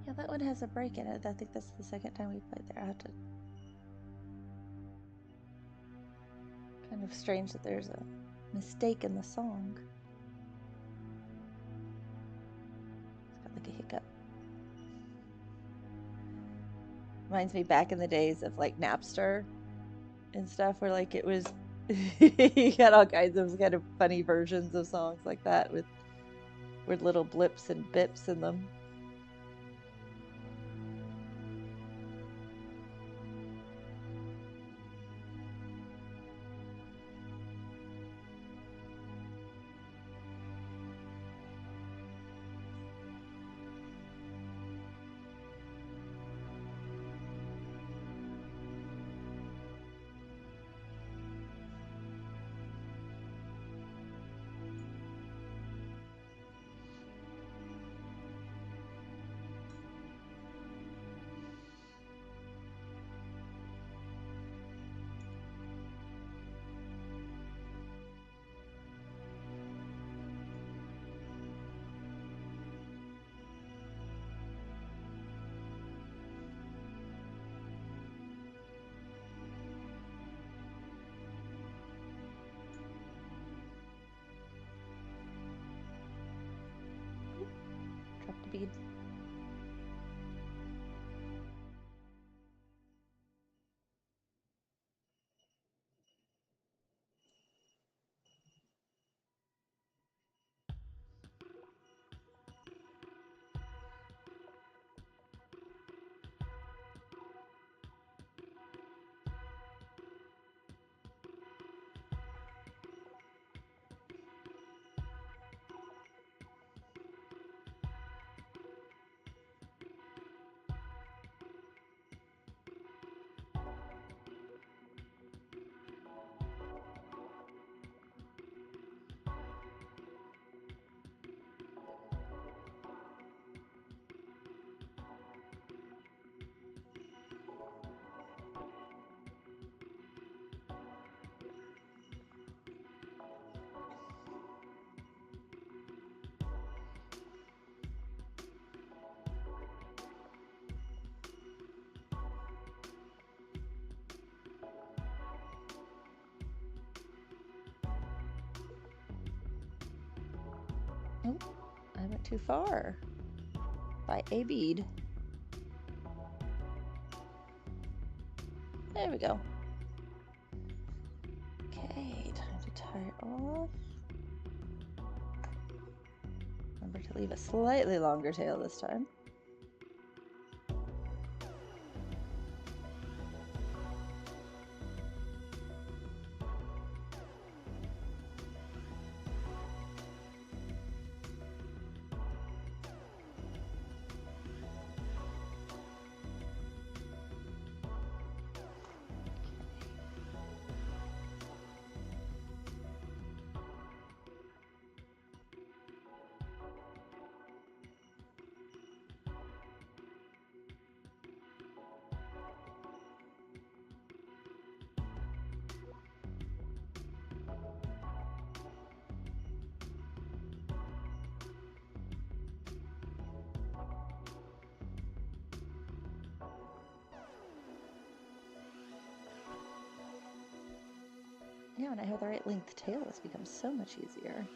Yeah, that one has a break in it. I think that's the second time we played there. I have to... Kind of strange that there's a mistake in the song. It's got like a hiccup. Reminds me back in the days of like Napster and stuff, where like it was you got all kinds of kind of funny versions of songs like that with little blips and bips in them. Oh, I went too far by a bead. There we go. Okay, time to tie it off. Remember to leave a slightly longer tail this time. Yeah, when I have the right length tail, this becomes so much easier.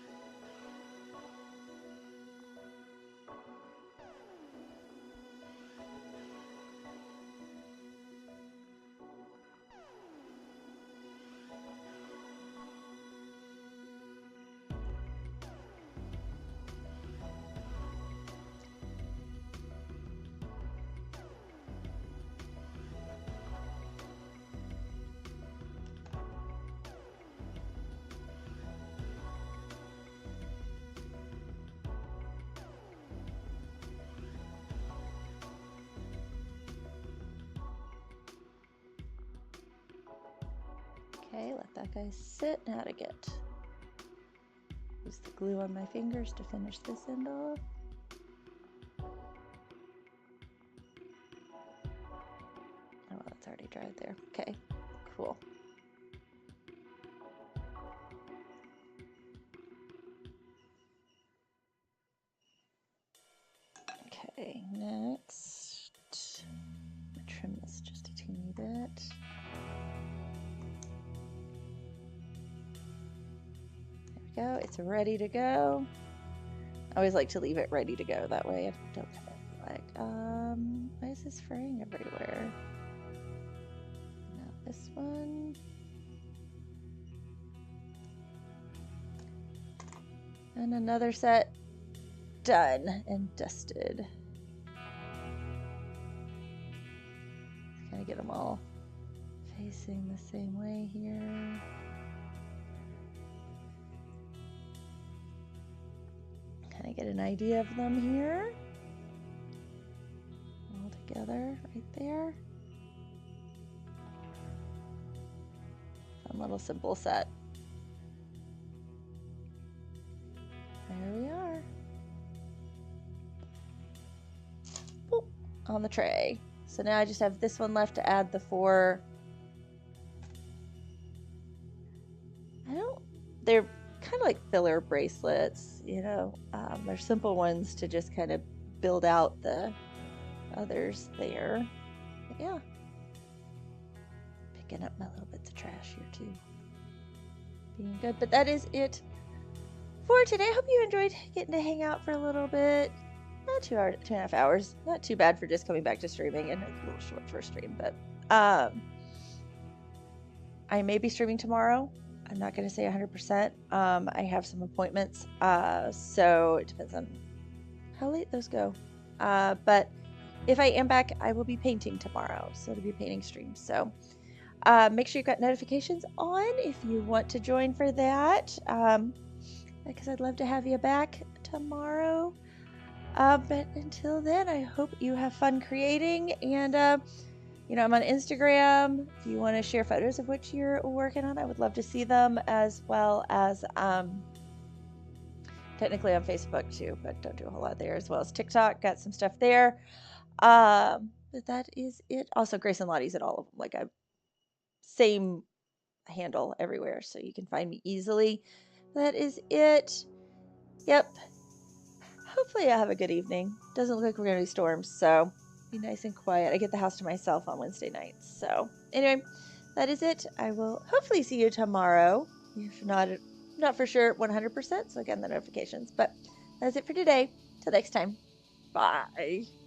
Okay, let that guy sit. Now to get use the glue on my fingers to finish this end off. Oh, well, it's already dried there. Okay, cool. Okay, next, trim this just a teeny bit. Go. It's ready to go. I always like to leave it ready to go. That way I don't have it like, why is this fraying everywhere? Now this one. And another set done and dusted. Kind of get them all facing the same way here. Kind of get an idea of them here. All together right there. Fun little simple set. There we are. Boop, on the tray. So now I just have this one left to add the 4. They're kind of like filler bracelets, you know. They're simple ones to just kind of build out the others there. But yeah. Picking up my little bits of trash here too. Being good. But that is it for today. I hope you enjoyed getting to hang out for a little bit. Not 2.5 hours. Not too bad for just coming back to streaming, and a little short for a stream, but I may be streaming tomorrow. I'm not going to say 100%. I have some appointments, so it depends on how late those go. But if I am back, I will be painting tomorrow, so it'll be a painting stream. So make sure you've got notifications on if you want to join for that, because I'd love to have you back tomorrow. But until then, I hope you have fun creating, and you know, I'm on Instagram. If you want to share photos of what you're working on, I would love to see them, as well as technically on Facebook too, but don't do a whole lot there, as well as TikTok. Got some stuff there. But that is it. Also, Grace and Lottie's at all of them. Like, I same handle everywhere, so you can find me easily. That is it. Yep. Hopefully I have a good evening. Doesn't look like we're gonna be storms, so be nice and quiet. I get the house to myself on Wednesday nights. So anyway, that is it. I will hopefully see you tomorrow. If not for sure 100%, so again, the notifications. But that's it for today. Till next time. Bye.